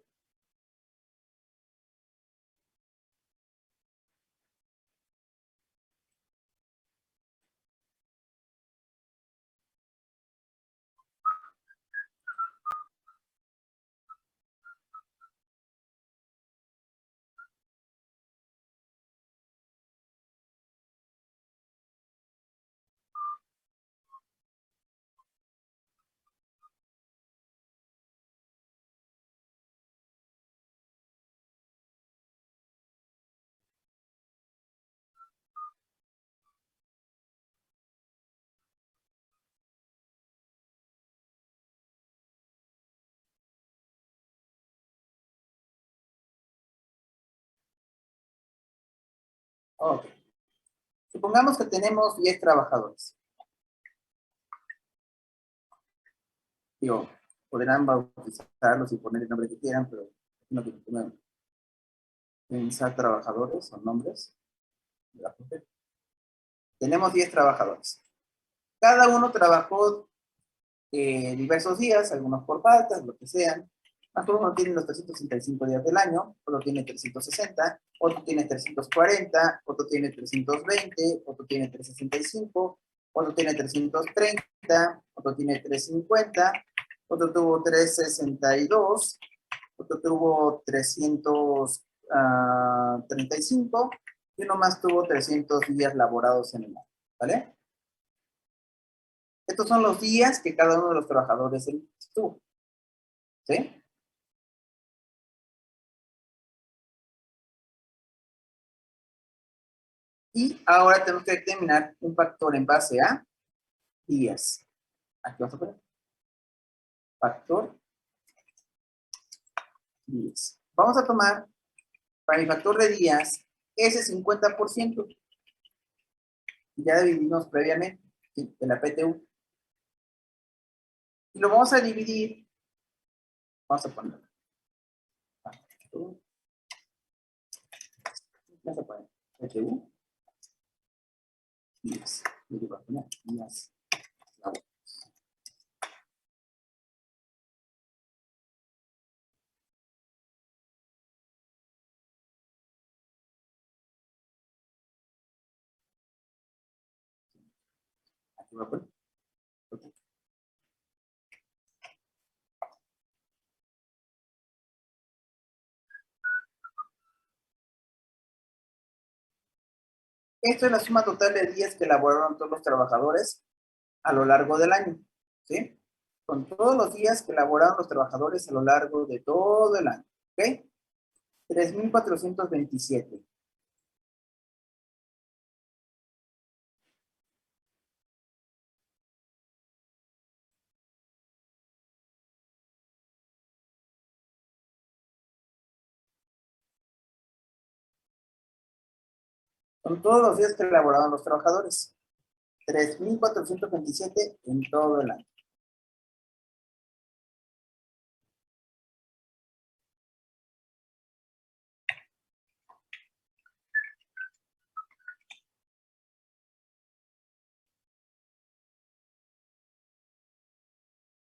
Ok. Supongamos que tenemos 10 trabajadores. Digo, podrán bautizarlos y poner el nombre que quieran, pero no que pongan pensar trabajadores son nombres. Tenemos 10 trabajadores. Cada uno trabajó diversos días, algunos por faltas, lo que sean. Uno tiene los 365 días del año, otro tiene 360, otro tiene 340, otro tiene 320, otro tiene 365, otro tiene 330, otro tiene 350, otro tuvo 362, otro tuvo 335 y uno más tuvo 300 días laborados en el año, ¿vale? Estos son los días que cada uno de los trabajadores estuvo, ¿sí? Y ahora tenemos que determinar un factor en base a días. Aquí vamos a poner factor días. Vamos a tomar para el factor de días ese 50%. Ya dividimos previamente, ¿sí?, de la PTU. Y lo vamos a dividir. Vamos a poner. Vamos a poner PTU. Días. Y voy a poner días laborales. Aquí voy a poner. Okay. Esto es la suma total de días que elaboraron todos los trabajadores a lo largo del año, ¿sí? Con todos los días que elaboraron los trabajadores a lo largo de todo el año, ¿ok? 3,427. Con todos los días que elaboraron los trabajadores. 3,427 en todo el año.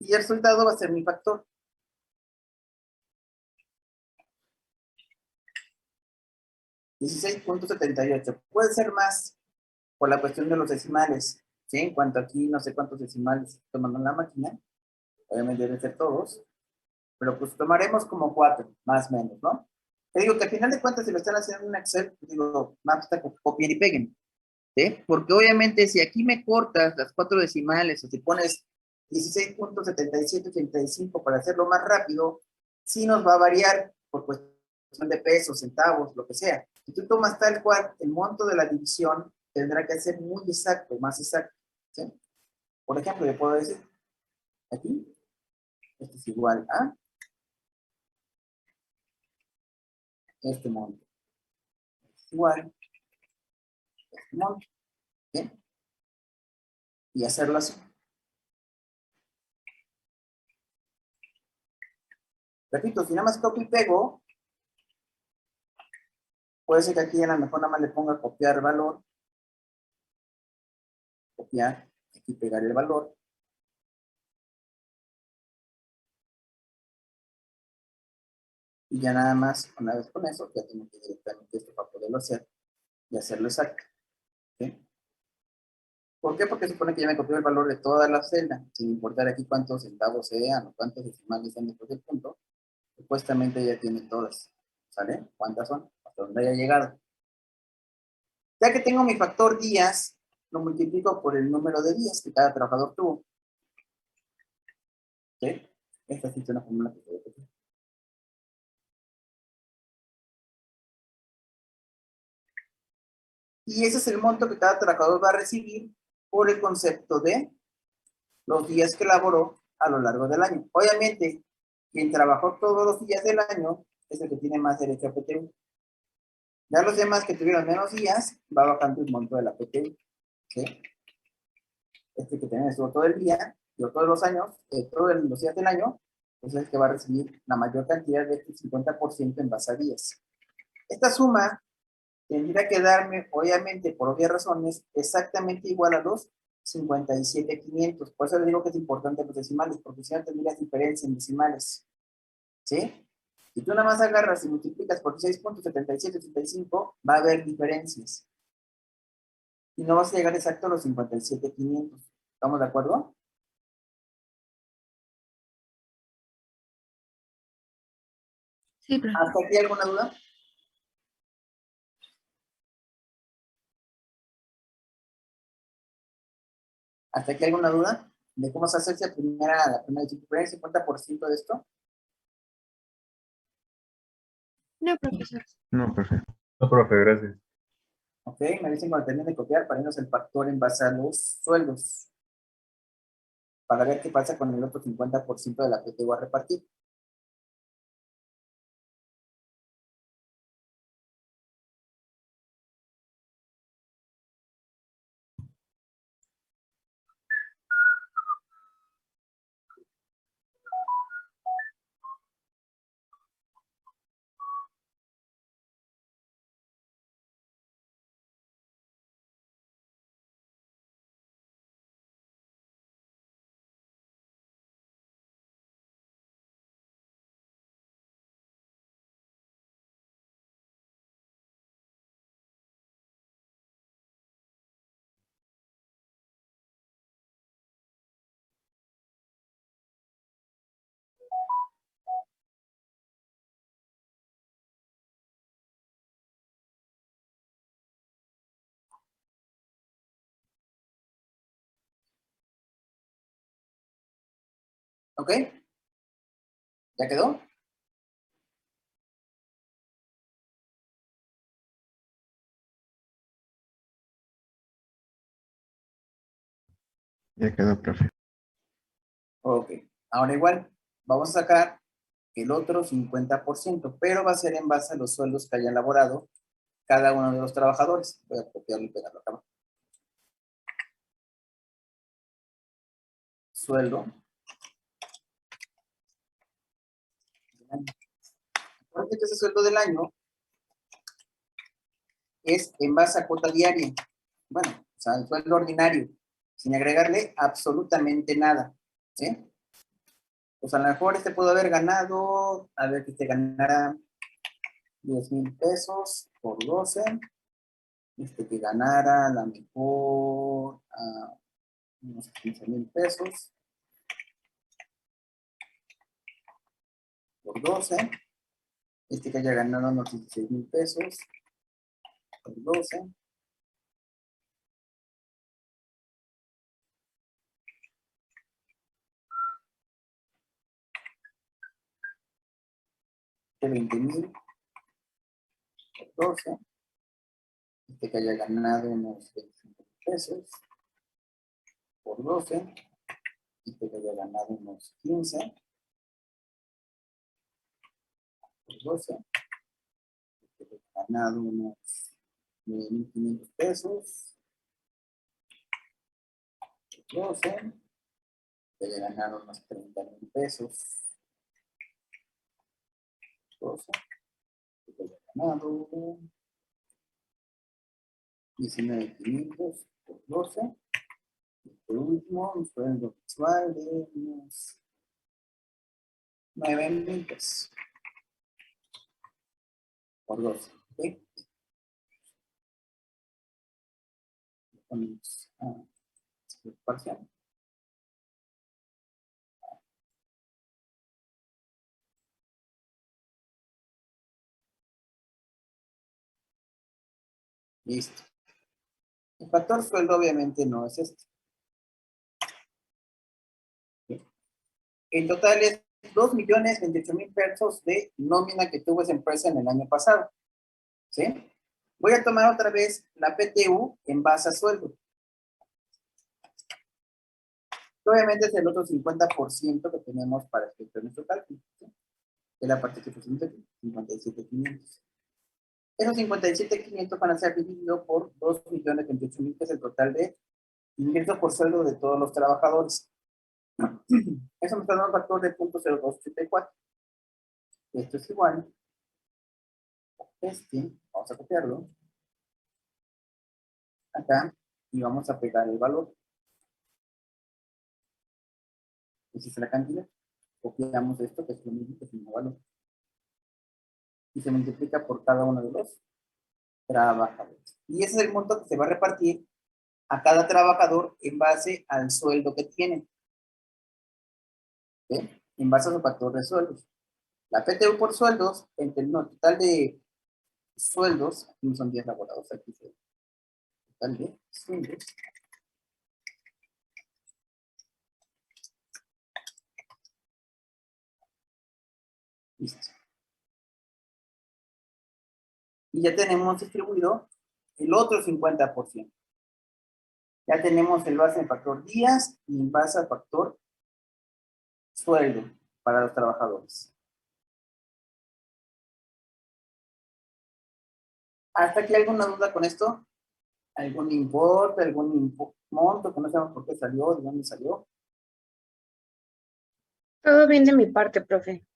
Y el resultado va a ser mi factor. 16,78. Puede ser más por la cuestión de los decimales, ¿sí? En cuanto aquí, no sé cuántos decimales tomando en la máquina, obviamente deben ser todos, pero pues tomaremos como 4, más o menos, ¿no? Te digo que al final de cuentas, si lo están haciendo en un Excel, pues digo, más está copien y peguen, ¿sí? Porque obviamente si aquí me cortas las 4 decimales o si pones 16.7785 para hacerlo más rápido, sí nos va a variar por cuestión de pesos, centavos, lo que sea. Si tú tomas tal cual, el monto de la división tendrá que ser muy exacto, más exacto, ¿sí? Por ejemplo, yo puedo decir, aquí, esto es igual a este monto. Es igual a este monto, ¿bien? Y hacerlo así. Repito, si nada más copio y pego, puede ser que aquí a lo mejor nada más le ponga copiar valor, copiar, aquí pegar el valor. Y ya nada más, una vez con eso, ya tengo que directamente esto para poderlo hacer y hacerlo exacto, ¿sí? ¿Por qué? Porque supone que ya me copió el valor de toda la celda, sin importar aquí cuántos centavos sean o cuántos decimales sean después del punto, supuestamente ya tiene todas, ¿sale? ¿Cuántas son? Hasta donde haya llegado. Ya que tengo mi factor días, lo multiplico por el número de días que cada trabajador tuvo. ¿Sí? Esta sí es una fórmula que puedo copiar. Y ese es el monto que cada trabajador va a recibir por el concepto de los días que laboró a lo largo del año. Obviamente, quien trabajó todos los días del año es el que tiene más derecho a PTU. Ya los demás que tuvieron menos días, va bajando el monto de la PTU. ¿Sí? Este que también estuvo todo el día, o todos los años, todos los días del año, pues es el que va a recibir la mayor cantidad de este 50% en base a días. Esta suma tendría que darme, obviamente, por obvias razones, exactamente igual a los 57,500. Por eso le digo que es importante los decimales, porque si no tendrías diferencia en decimales. ¿Sí? Si tú nada más agarras y multiplicas por 6.7785, va a haber diferencias. Y no vas a llegar exacto a los 57,500. ¿Estamos de acuerdo?
Sí, profe.
¿Hasta aquí alguna duda? ¿Hasta aquí alguna duda? ¿De cómo se hace la primera el 50% de esto?
No, profesor.
No, perfecto.
No, profe, gracias.
Ok, me dicen cuando termine de copiar para irnos el factor en base a los sueldos. Para ver qué pasa con el otro 50% de la que te voy a repartir. ¿Ok? ¿Ya quedó?
Ya quedó, profe.
Ok. Ahora igual, vamos a sacar el otro 50%, pero va a ser en base a los sueldos que haya elaborado cada uno de los trabajadores. Voy a copiarlo y pegarlo acá. Sueldo. Porque ese sueldo del año es en base a cuota diaria. Bueno, o sea, el sueldo ordinario, sin agregarle absolutamente nada. ¿Sí? Pues a lo mejor este pudo haber ganado, a ver que te ganara 10,000 pesos por 12. Que ganara a lo mejor unos 15,000 pesos por 12. Este que haya ganado unos 16,000 pesos por 12. De 20,000 por 12. Este que haya ganado unos 25,000 pesos por 12. Este que haya ganado unos 15 por 12. Este que haya ganado unos 9,500 pesos por 12. Que haya ganado unos 30,000 pesos por 12. Que haya ganado 19,500 por 12. Y por último, un sueldo mensual de unos 9,000 pesos por 12. ¿Ok? Ponemos parcial. Listo. El factor sueldo obviamente no es este. El total es 2,028,000 pesos de nómina que tuvo esa empresa en el año pasado. ¿Sí? Voy a tomar otra vez la PTU en base a sueldo. Obviamente es el otro 50% que tenemos para efectuar nuestro cálculo. ¿Sí? De la participación de 57,500. Esos 57,500 van a ser divididos por 2,028,000, que es el total de ingresos por sueldo de todos los trabajadores. Eso me está dando un factor de 0.0284. Esto es igual. Vamos a copiarlo. Acá. Y vamos a pegar el valor. Esa es la cantidad. Copiamos esto, que es lo mismo que es el mismo valor. Y se multiplica por cada uno de los trabajadores. Y ese es el monto que se va a repartir a cada trabajador en base al sueldo que tiene. ¿Sí? En base a su factor de sueldos. La PTU por sueldos, entre el total de sueldos, aquí no son días laborados, aquí se total de sueldos. Listo. Y ya tenemos distribuido el otro 50%. Ya tenemos el base en factor días y en base al factor sueldo para los trabajadores. ¿Hasta aquí alguna duda con esto? ¿Algún importe, algún monto que no sabemos por qué salió, de dónde salió?
Todo bien de mi parte, profe.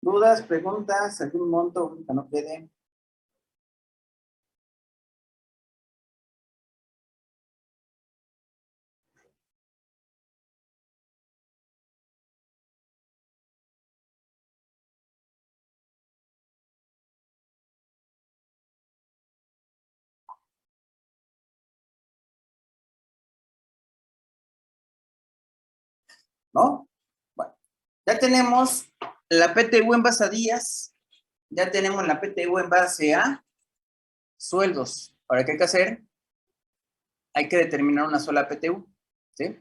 ¿Dudas, preguntas, algún monto que no quede? ¿No? Bueno, ya tenemos la PTU en base a días
Ya tenemos la PTU en base a sueldos. Ahora, ¿qué hay que hacer? Hay que determinar una sola PTU, ¿sí?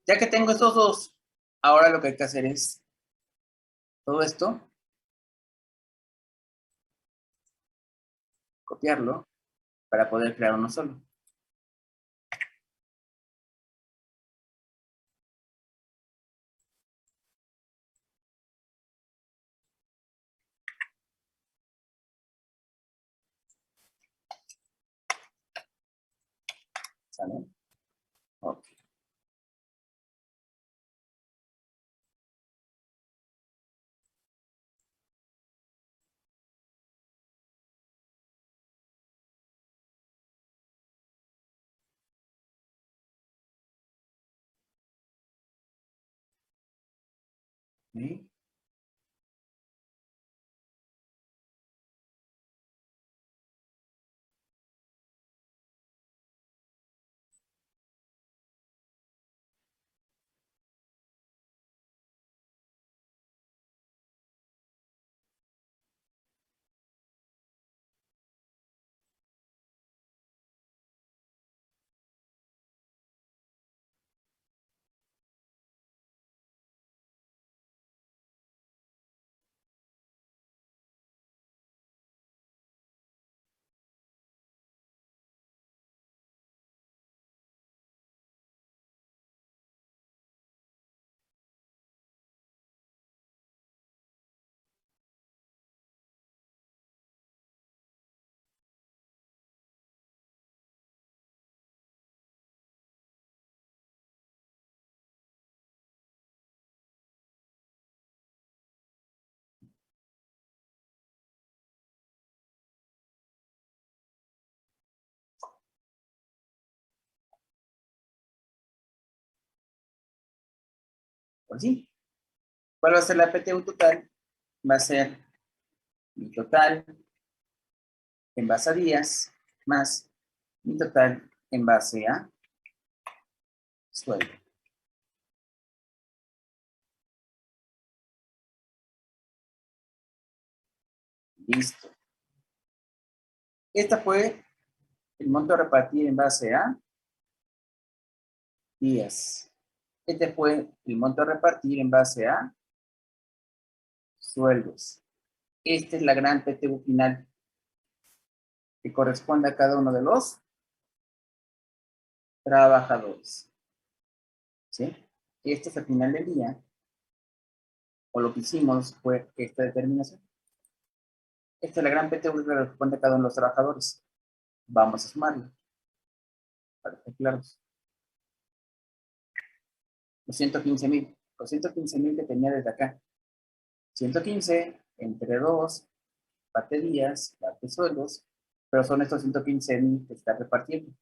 Ya que tengo estos dos, ahora lo que hay que hacer es todo esto, copiarlo para poder crear uno solo. ¿Sale? Ok. ¿Sí? Pues sí. ¿Cuál va a ser la PTU total? Va a ser mi total en base a días más mi total en base a sueldo. Listo. Esta fue el monto a repartir en base a días. Este fue el monto a repartir en base a sueldos. Esta es la gran PTU final que corresponde a cada uno de los trabajadores. ¿Sí? Este es el final del día, o lo que hicimos fue esta determinación. Esta es la gran PTU que corresponde a cada uno de los trabajadores. Vamos a sumarlo para estar claros. Los 115,000. Los 115,000 que tenía desde acá. 115 entre 2, parte días, parte sueldos, pero son estos 115,000 que está repartiendo.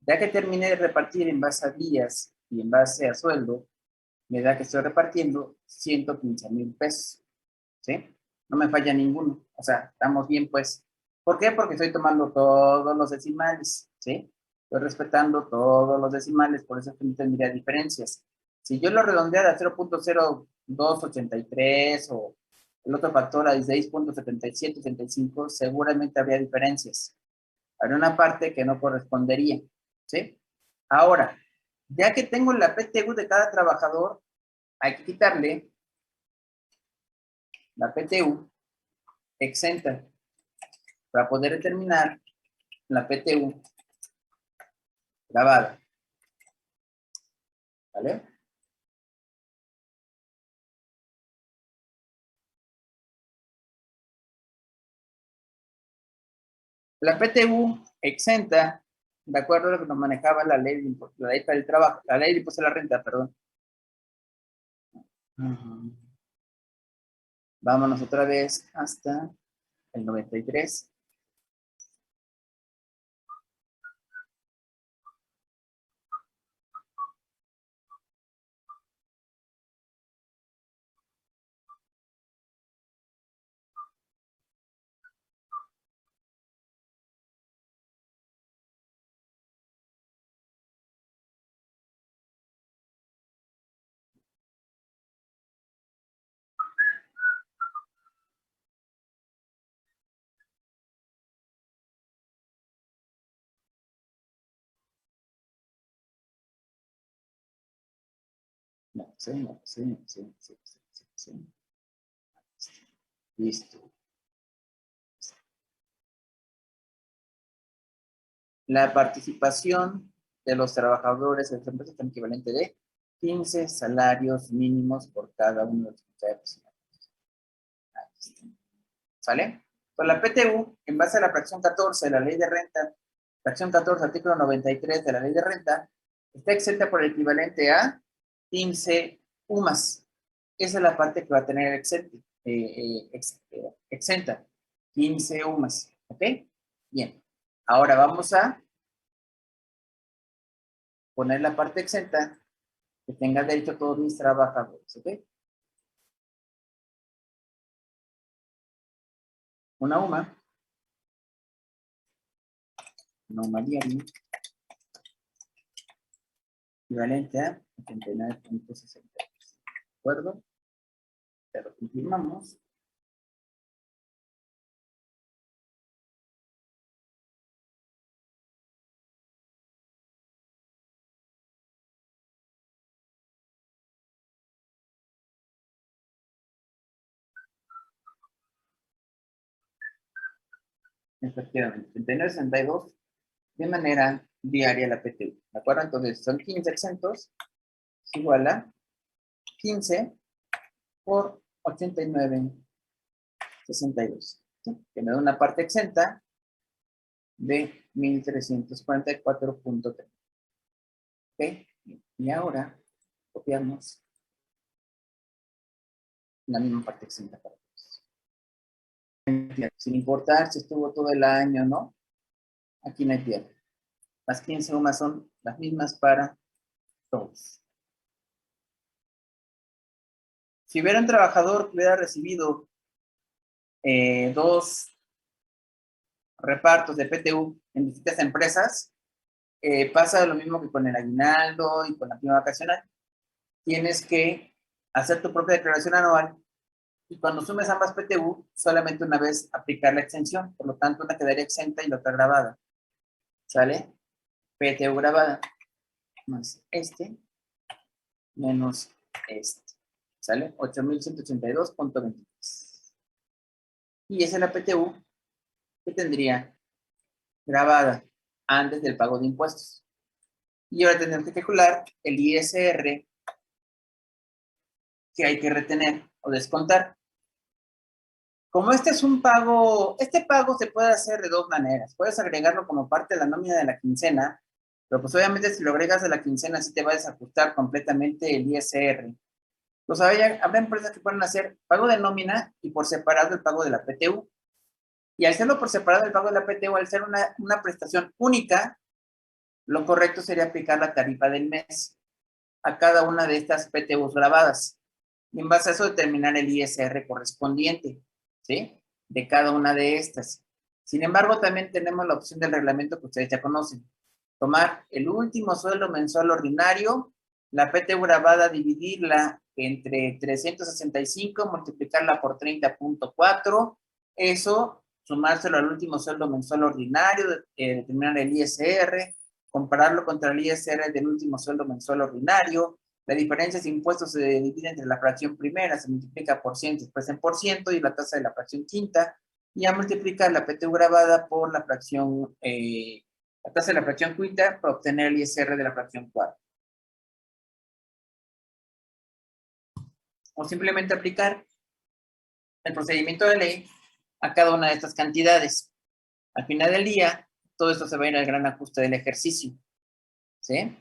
Ya que terminé de repartir en base a días y en base a sueldo, me da que estoy repartiendo 115,000 pesos. ¿Sí? No me falla ninguno. O sea, estamos bien, pues. ¿Por qué? Porque estoy tomando todos los decimales. ¿Sí? Estoy respetando todos los decimales, por eso es que no tendría diferencias. Si yo lo redondeara a 0.0283 o el otro factor a 16.7785, seguramente habría diferencias. Habría una parte que no correspondería. ¿Sí? Ahora, ya que tengo la PTU de cada trabajador, hay que quitarle la PTU exenta para poder determinar la PTU grabada. ¿Vale? La PTU exenta, de acuerdo a lo que nos manejaba la ley de impuesto, la ley del trabajo, la ley de impuesto a la renta, perdón. Vámonos otra vez hasta el 93. No, sí, no, sí, sí, sí, sí, sí, sí. Listo. La participación de los trabajadores en la empresa es equivalente de 15 salarios mínimos por cada uno de los funcionarios. ¿Sale? Con la PTU, en base a la fracción 14 de la ley de renta, fracción 14, artículo 93 de la ley de renta, está exenta por el equivalente a 15 UMAS. Esa es la parte que va a tener exenta. 15 UMAS. ¿Ok? Bien. Ahora vamos a poner la parte exenta que tenga derecho todos mis trabajadores. ¿Ok? Una UMA diaria equivalente a 89.60. ¿De acuerdo? Pero confirmamos. Efectivamente, 39.62 de manera diaria la PTU. ¿De acuerdo? Entonces son 15 exentos, es igual a 15 por 89.62. ¿Sí? Que me da una parte exenta de 1.344.3. ¿Ok? Y ahora copiamos la misma parte exenta para todos. Sin importar si estuvo todo el año o no, aquí no hay pierde. Las 15 sumas son las mismas para todos. Si hubiera un trabajador que hubiera recibido 2 repartos de PTU en distintas empresas, pasa lo mismo que con el aguinaldo y con la prima vacacional. Tienes que hacer tu propia declaración anual y cuando sumes ambas PTU, solamente una vez aplicar la exención. Por lo tanto, una quedaría exenta y la otra grabada. ¿Sale? PTU grabada más este menos este. ¿Sale? 8.182.23. Y esa es la PTU que tendría grabada antes del pago de impuestos. Y ahora tenemos que calcular el ISR que hay que retener o descontar. Como este es un pago, este pago se puede hacer de 2 maneras. Puedes agregarlo como parte de la nómina de la quincena, pero pues obviamente si lo agregas de la quincena sí te va a desajustar completamente el ISR. Pues habrá empresas que pueden hacer pago de nómina y por separado el pago de la PTU. Y al hacerlo por separado el pago de la PTU, al ser una prestación única, lo correcto sería aplicar la tarifa del mes a cada una de estas PTUs grabadas. Y en base a eso determinar el ISR correspondiente, ¿sí? De cada una de estas. Sin embargo, también tenemos la opción del reglamento que ustedes ya conocen. Tomar el último sueldo mensual ordinario, la PTU grabada, dividirla entre 365, multiplicarla por 30.4, eso, sumárselo al último sueldo mensual ordinario, determinar el ISR, compararlo contra el ISR del último sueldo mensual ordinario. La diferencia de impuestos se divide entre la fracción primera, se multiplica por 100, después en por ciento, y la tasa de la fracción quinta, y a multiplicar la PTU grabada por la fracción, la tasa de la fracción quinta para obtener el ISR de la fracción cuarta. O simplemente aplicar el procedimiento de ley a cada una de estas cantidades. Al final del día, todo esto se va a ir al gran ajuste del ejercicio. ¿Sí?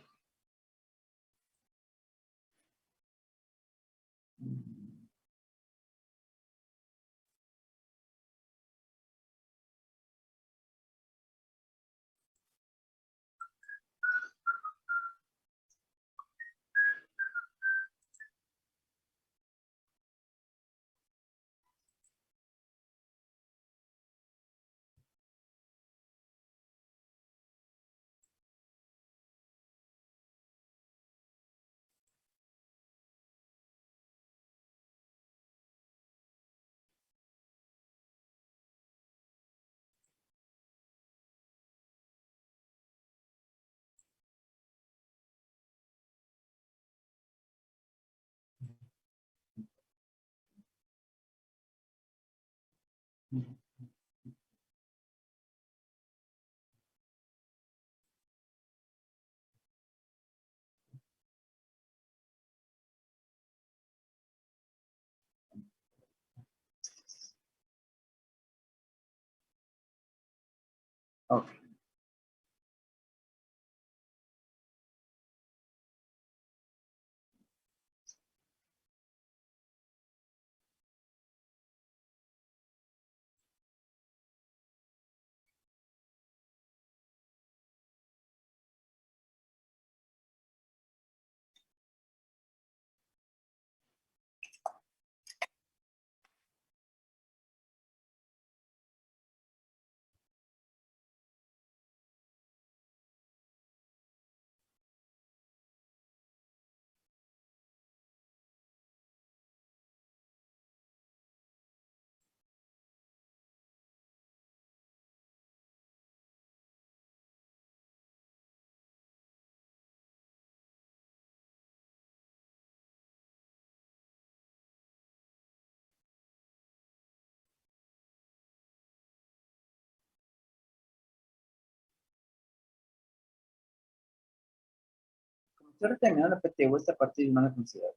Yo determinado la PTU, esta parte no la considero.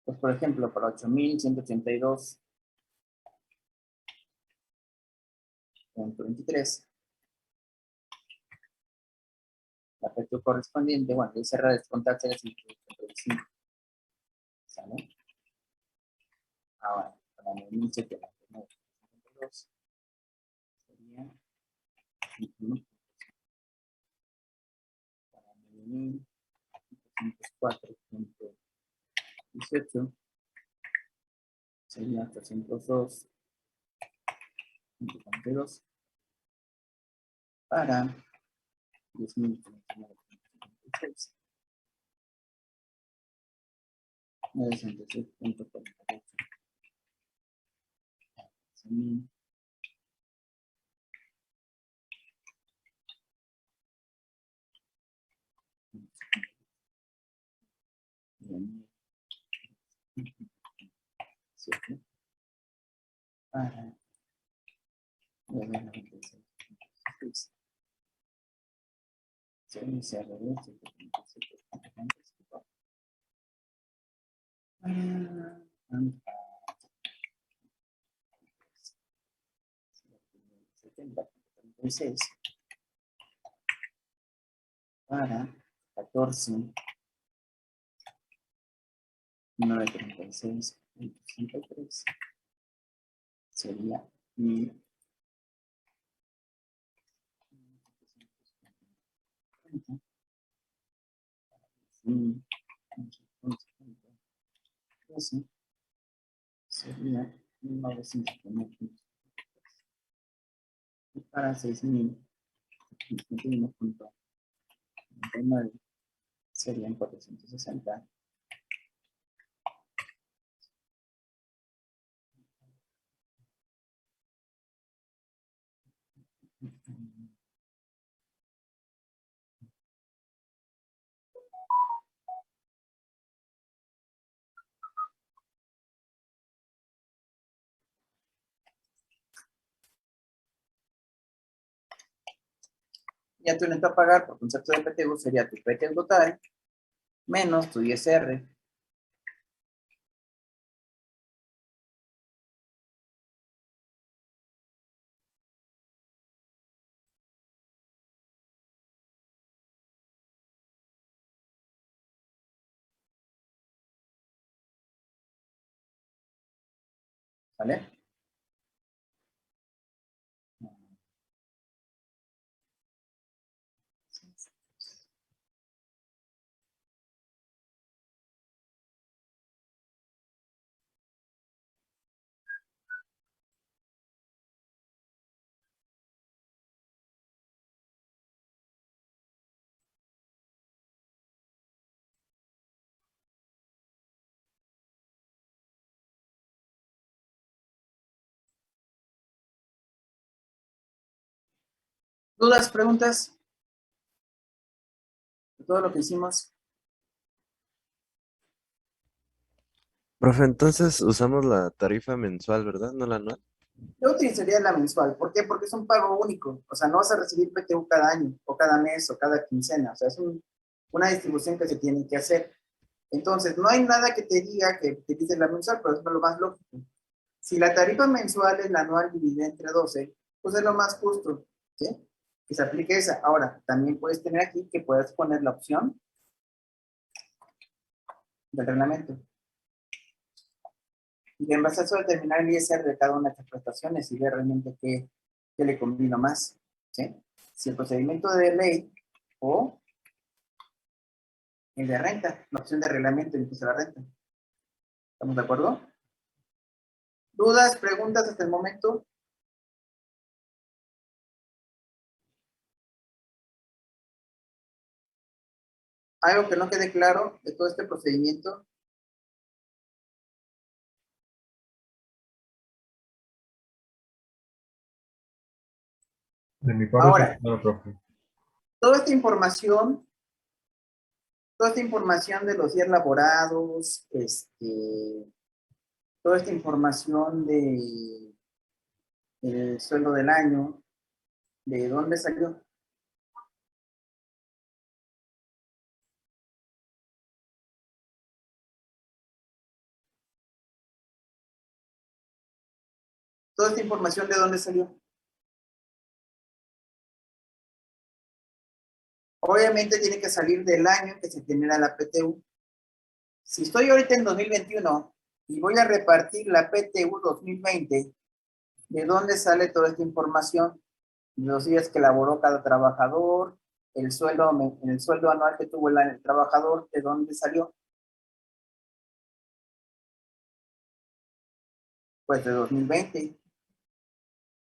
Pues, por ejemplo, para 8.182.23, la PTU correspondiente, bueno, el cerrar descontarse es 135. ¿Sale? Ahora, para 9.799.52 sería 21. Para 9.404.18 sería 302.42. Para 10.596. 966.48. 100.000. Para 9.96. Para 14.936.63 sería 1.000. Sería 1.900. Y para 6.051.99 serían 460. Ya tu neto a pagar por concepto de PTU sería tu PTU total menos tu ISR. ¿Vale? ¿Dudas, preguntas? De todo lo que hicimos.
Profe, entonces usamos la tarifa mensual, ¿verdad? No la anual.
Yo utilizaría la mensual. ¿Por qué? Porque es un pago único. O sea, no vas a recibir PTU cada año, o cada mes, o cada quincena. O sea, es una distribución que se tiene que hacer. Entonces, no hay nada que te diga que utilices la mensual, pero es lo más lógico. Si la tarifa mensual es la anual dividida entre 12, pues es lo más justo, ¿sí? Que se aplique esa. Ahora, también puedes tener aquí que puedas poner la opción del reglamento. Y en base a eso determinar el ISR de cada una de estas prestaciones y ver realmente qué le convino más, ¿sí? Si el procedimiento de ley o el de renta, la opción de reglamento incluso la renta. ¿Estamos de acuerdo? ¿Dudas, preguntas hasta el momento? ¿Algo que no quede claro de todo este procedimiento?
De mi parte,
Ahora,
no, profe.
toda esta información de los días laborados, toda esta información de el sueldo del año, ¿de dónde salió? Toda esta información, ¿de dónde salió? Obviamente tiene que salir del año que se genera la PTU. Si estoy ahorita en 2021 y voy a repartir la PTU 2020, ¿de dónde sale toda esta información? Los días que laboró cada trabajador, el sueldo anual que tuvo el trabajador, ¿de dónde salió? Pues de 2020,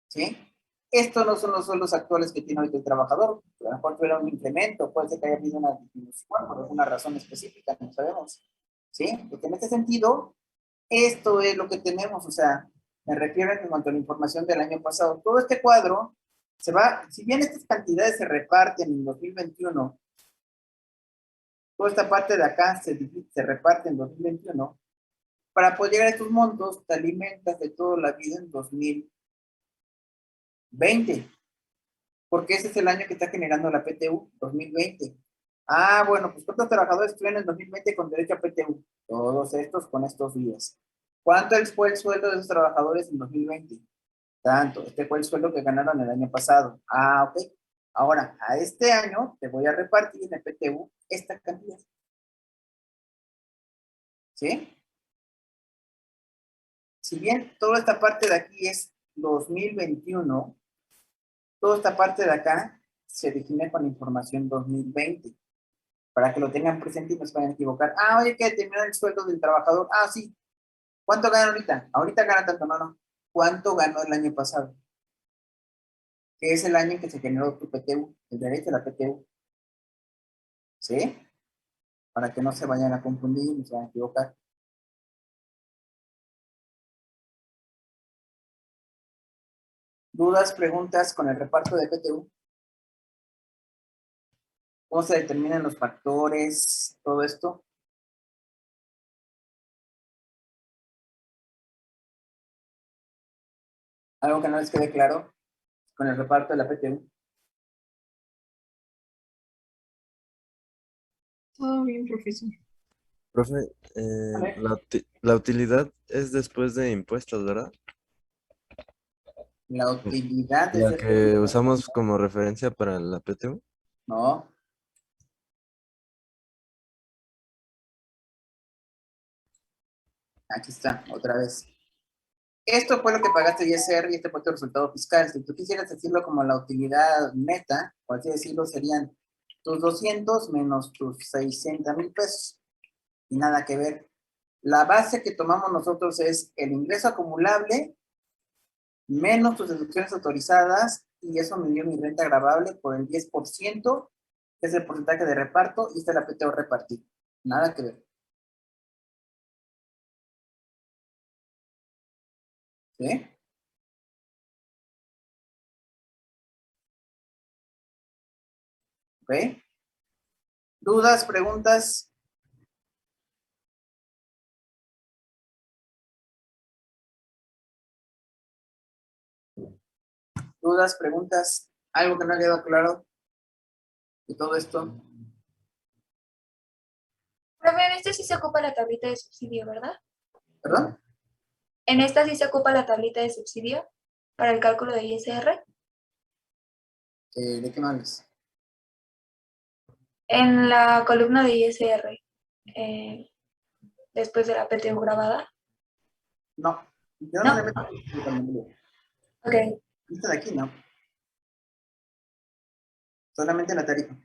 ¿sí? Estos no son los sueldos actuales que tiene ahorita el trabajador. A lo mejor tuviera un incremento, puede ser que haya habido una disminución por alguna razón específica, no sabemos, ¿sí? Porque en este sentido, esto es lo que tenemos, o sea, me refiero en cuanto a la información del año pasado. Todo este cuadro se va, si bien estas cantidades se reparten en 2021, toda esta parte de acá se reparte en 2021, para poder llegar a estos montos, te alimentas de toda la vida en 2020, porque ese es el año que está generando la PTU, 2020. Ah, bueno, pues ¿cuántos trabajadores estuvieron en 2020 con derecho a PTU? Todos estos con estos días. ¿Cuánto fue el sueldo de esos trabajadores en 2020? Tanto, este fue el sueldo que ganaron el año pasado. Ah, ok. Ahora, a este año te voy a repartir en el PTU esta cantidad. ¿Sí? Si bien toda esta parte de aquí es 2021, toda esta parte de acá se define con información 2020, para que lo tengan presente y no se vayan a equivocar. Ah, oye, que determinar el sueldo del trabajador. Ah, sí. ¿Cuánto gana ahorita? Ahorita gana tanto, no. ¿Cuánto ganó el año pasado? Que es el año en que se generó tu PTU, el derecho a la PTU. ¿Sí? Para que no se vayan a confundir ni se vayan a equivocar. ¿Dudas, preguntas con el reparto de PTU? ¿Cómo se determinan los factores? Todo esto. ¿Algo que no les quede claro con el reparto de la PTU?
Todo bien, profesor.
Profe,
¿Vale?
la utilidad es después de impuestos, ¿verdad?
La utilidad es
La
el...
que usamos como referencia para la PTU.
No. Aquí está, otra vez. Esto fue lo que pagaste ISR y este fue tu resultado fiscal. Si tú quisieras decirlo como la utilidad neta, por así decirlo, serían tus 200 menos tus 600,000 pesos. Y nada que ver. La base que tomamos nosotros es el ingreso acumulable menos tus deducciones autorizadas, y eso me dio mi renta gravable por el 10%, que es el porcentaje de reparto, y esta es la PTO repartida. Nada que ver. ¿Sí? ¿Ok? ¿Dudas, preguntas? ¿Dudas, preguntas? ¿Algo que no ha quedado claro de todo esto?
Profe, en este sí se ocupa la tablita de subsidio, ¿verdad?
¿Perdón?
En esta sí se ocupa la tablita de subsidio para el cálculo de ISR.
¿De qué más?
En la columna de ISR, después de la PTU grabada.
No, yo no
No.
le meto cuando
Ok.
esta de aquí, no. Solamente la tarifa.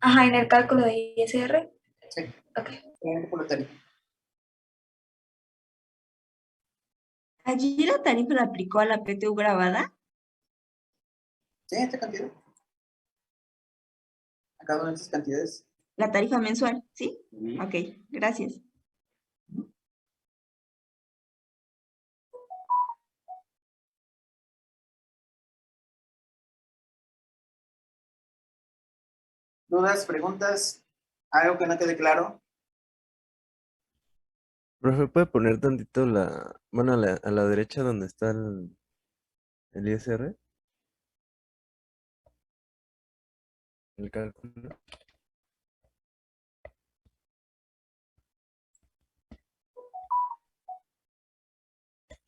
Ajá, en el cálculo de ISR.
Sí,
Ok.
solamente por la tarifa.
¿Allí la tarifa la aplicó a la PTU grabada?
Sí, esta cantidad. A cada una de estas cantidades.
La tarifa mensual, ¿sí?
Sí.
Ok, gracias.
¿Dudas, preguntas? ¿Algo que no quede claro?
Profe, ¿puede poner tantito bueno, a la derecha donde está el ISR? El cálculo.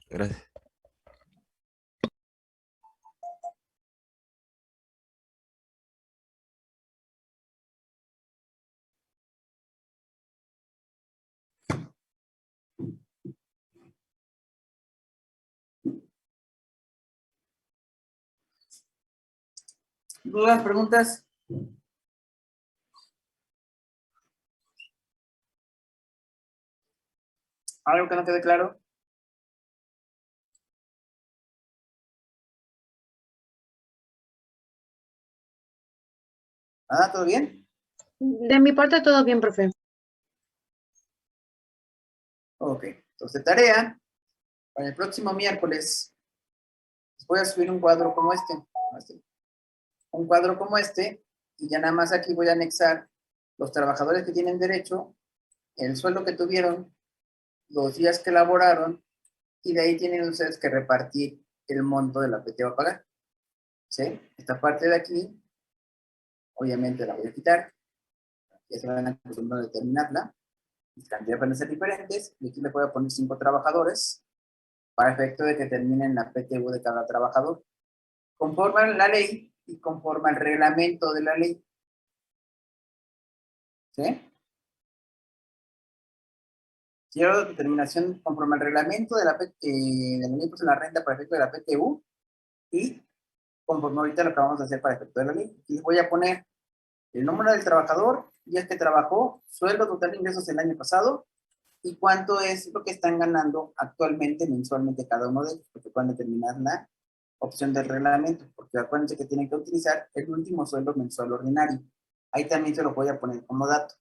Gracias.
¿Dudas, preguntas? ¿Algo que no quede claro? ¿Ah, todo bien?
De mi parte, todo bien, profe.
Ok, entonces tarea. Para el próximo miércoles les voy a subir un cuadro como este. Un cuadro como este. Y ya nada más aquí voy a anexar los trabajadores que tienen derecho, el sueldo que tuvieron, los días que laboraron, y de ahí tienen ustedes que repartir el monto de la PT va a pagar. ¿Sí? Esta parte de aquí, obviamente la voy a quitar. Ya se van acostumbrando a determinarla. Las cantidades van a ser diferentes. Y aquí les voy a poner 5 trabajadores para efecto de que terminen la PTU de cada trabajador. Conforme a la ley y conforme al reglamento de la ley. ¿Sí? Quiero determinación conforme al reglamento de la ley de la renta para efecto de la PTU y conforme ahorita lo que vamos a hacer para efecto de la ley. Aquí les voy a poner el número del trabajador, días que trabajó, sueldo total de ingresos el año pasado y cuánto es lo que están ganando actualmente mensualmente cada uno de ellos, porque pueden determinar la opción del reglamento, porque acuérdense que tienen que utilizar el último sueldo mensual ordinario. Ahí también se lo voy a poner como dato.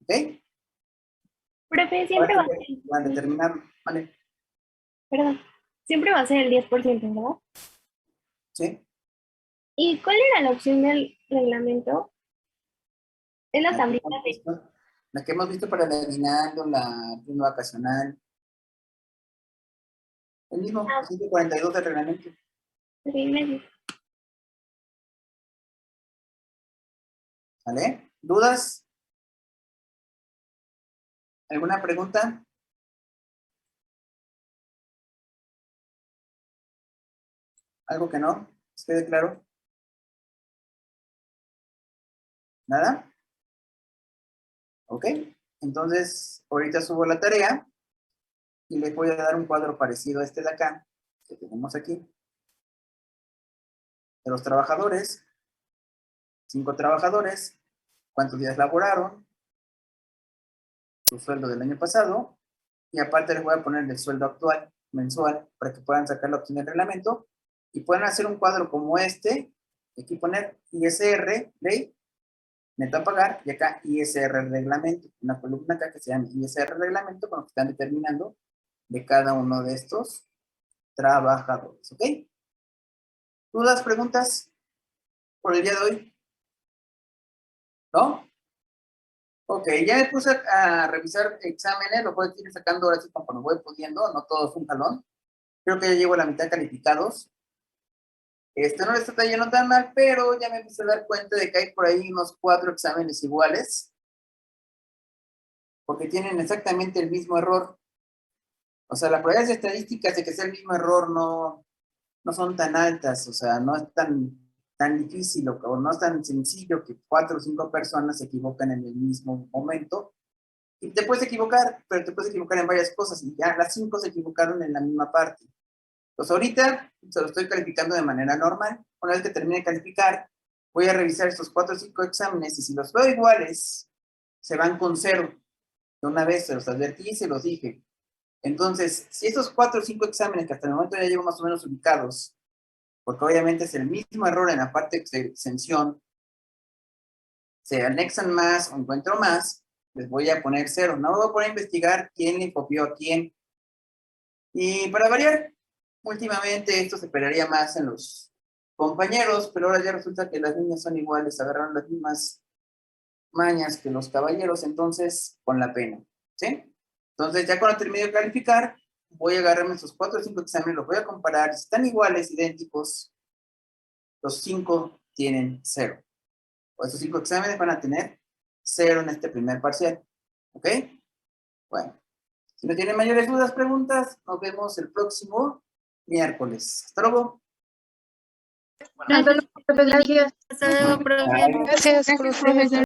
¿Ok?
Profe, siempre va a
Ahora
ser,
van a determinarlo. ¿Vale?
perdón, siempre va a ser el 10%, ¿verdad?
¿Sí?
¿Y cuál era la opción del reglamento? Es la
La que
tablita
hemos
de
visto, la que hemos visto para el aguinaldo, la prima vacacional. El mismo, 142 del reglamento.
3 meses.
¿Vale? ¿Dudas? ¿Alguna pregunta? ¿Algo que no? ¿Les quede claro? ¿Nada? Ok. Entonces, ahorita subo la tarea y les voy a dar un cuadro parecido a este de acá, que tenemos aquí, de los trabajadores, 5 trabajadores, cuántos días laboraron, su sueldo del año pasado, y aparte les voy a poner el sueldo actual, mensual, para que puedan sacarlo aquí en el reglamento, y puedan hacer un cuadro como este, aquí poner ISR, ley, neto a pagar, y acá ISR reglamento, una columna acá que se llama ISR reglamento, con lo que están determinando de cada uno de estos trabajadores, ¿ok? ¿Dudas, preguntas por el día de hoy? ¿No? Ok, ya me puse a revisar exámenes, lo voy a ir sacando ahora sí conforme voy pudiendo, no todos un jalón. Creo que ya llevo a la mitad calificados. No le está yendo tan mal, pero ya me empecé a dar cuenta de que hay por ahí unos 4 exámenes iguales, porque tienen exactamente el mismo error. O sea, las probabilidades estadísticas de que sea el mismo error no son tan altas, o sea, no es tan difícil o no es tan sencillo que 4 o 5 personas se equivocan en el mismo momento. Y te puedes equivocar, pero te puedes equivocar en varias cosas y ya las 5 se equivocaron en la misma parte. Pues ahorita se lo estoy calificando de manera normal. Una vez que termine de calificar, voy a revisar estos 4 o 5 exámenes y si los veo iguales, se van con 0. De una vez se los advertí y se los dije. Entonces, si estos 4 o 5 exámenes que hasta el momento ya llevo más o menos ubicados, porque obviamente es el mismo error en la parte de exención, se anexan más o encuentro más, les voy a poner 0. No voy a poner a investigar quién le copió a quién. Y para variar, últimamente esto se esperaría más en los compañeros, pero ahora ya resulta que las niñas son iguales, agarraron las mismas mañas que los caballeros, entonces con la pena, ¿sí? Entonces, ya cuando termine de calificar, voy a agarrarme esos 4 o 5 exámenes, los voy a comparar. Si están iguales, idénticos, los 5 tienen 0. O esos 5 exámenes van a tener 0 en este primer parcial. ¿Ok? Bueno, si no tienen mayores dudas, preguntas, nos vemos el próximo miércoles. Hasta luego.
Hasta luego, profe, gracias.
Hasta luego, profe.
Bye.
Gracias, profesor.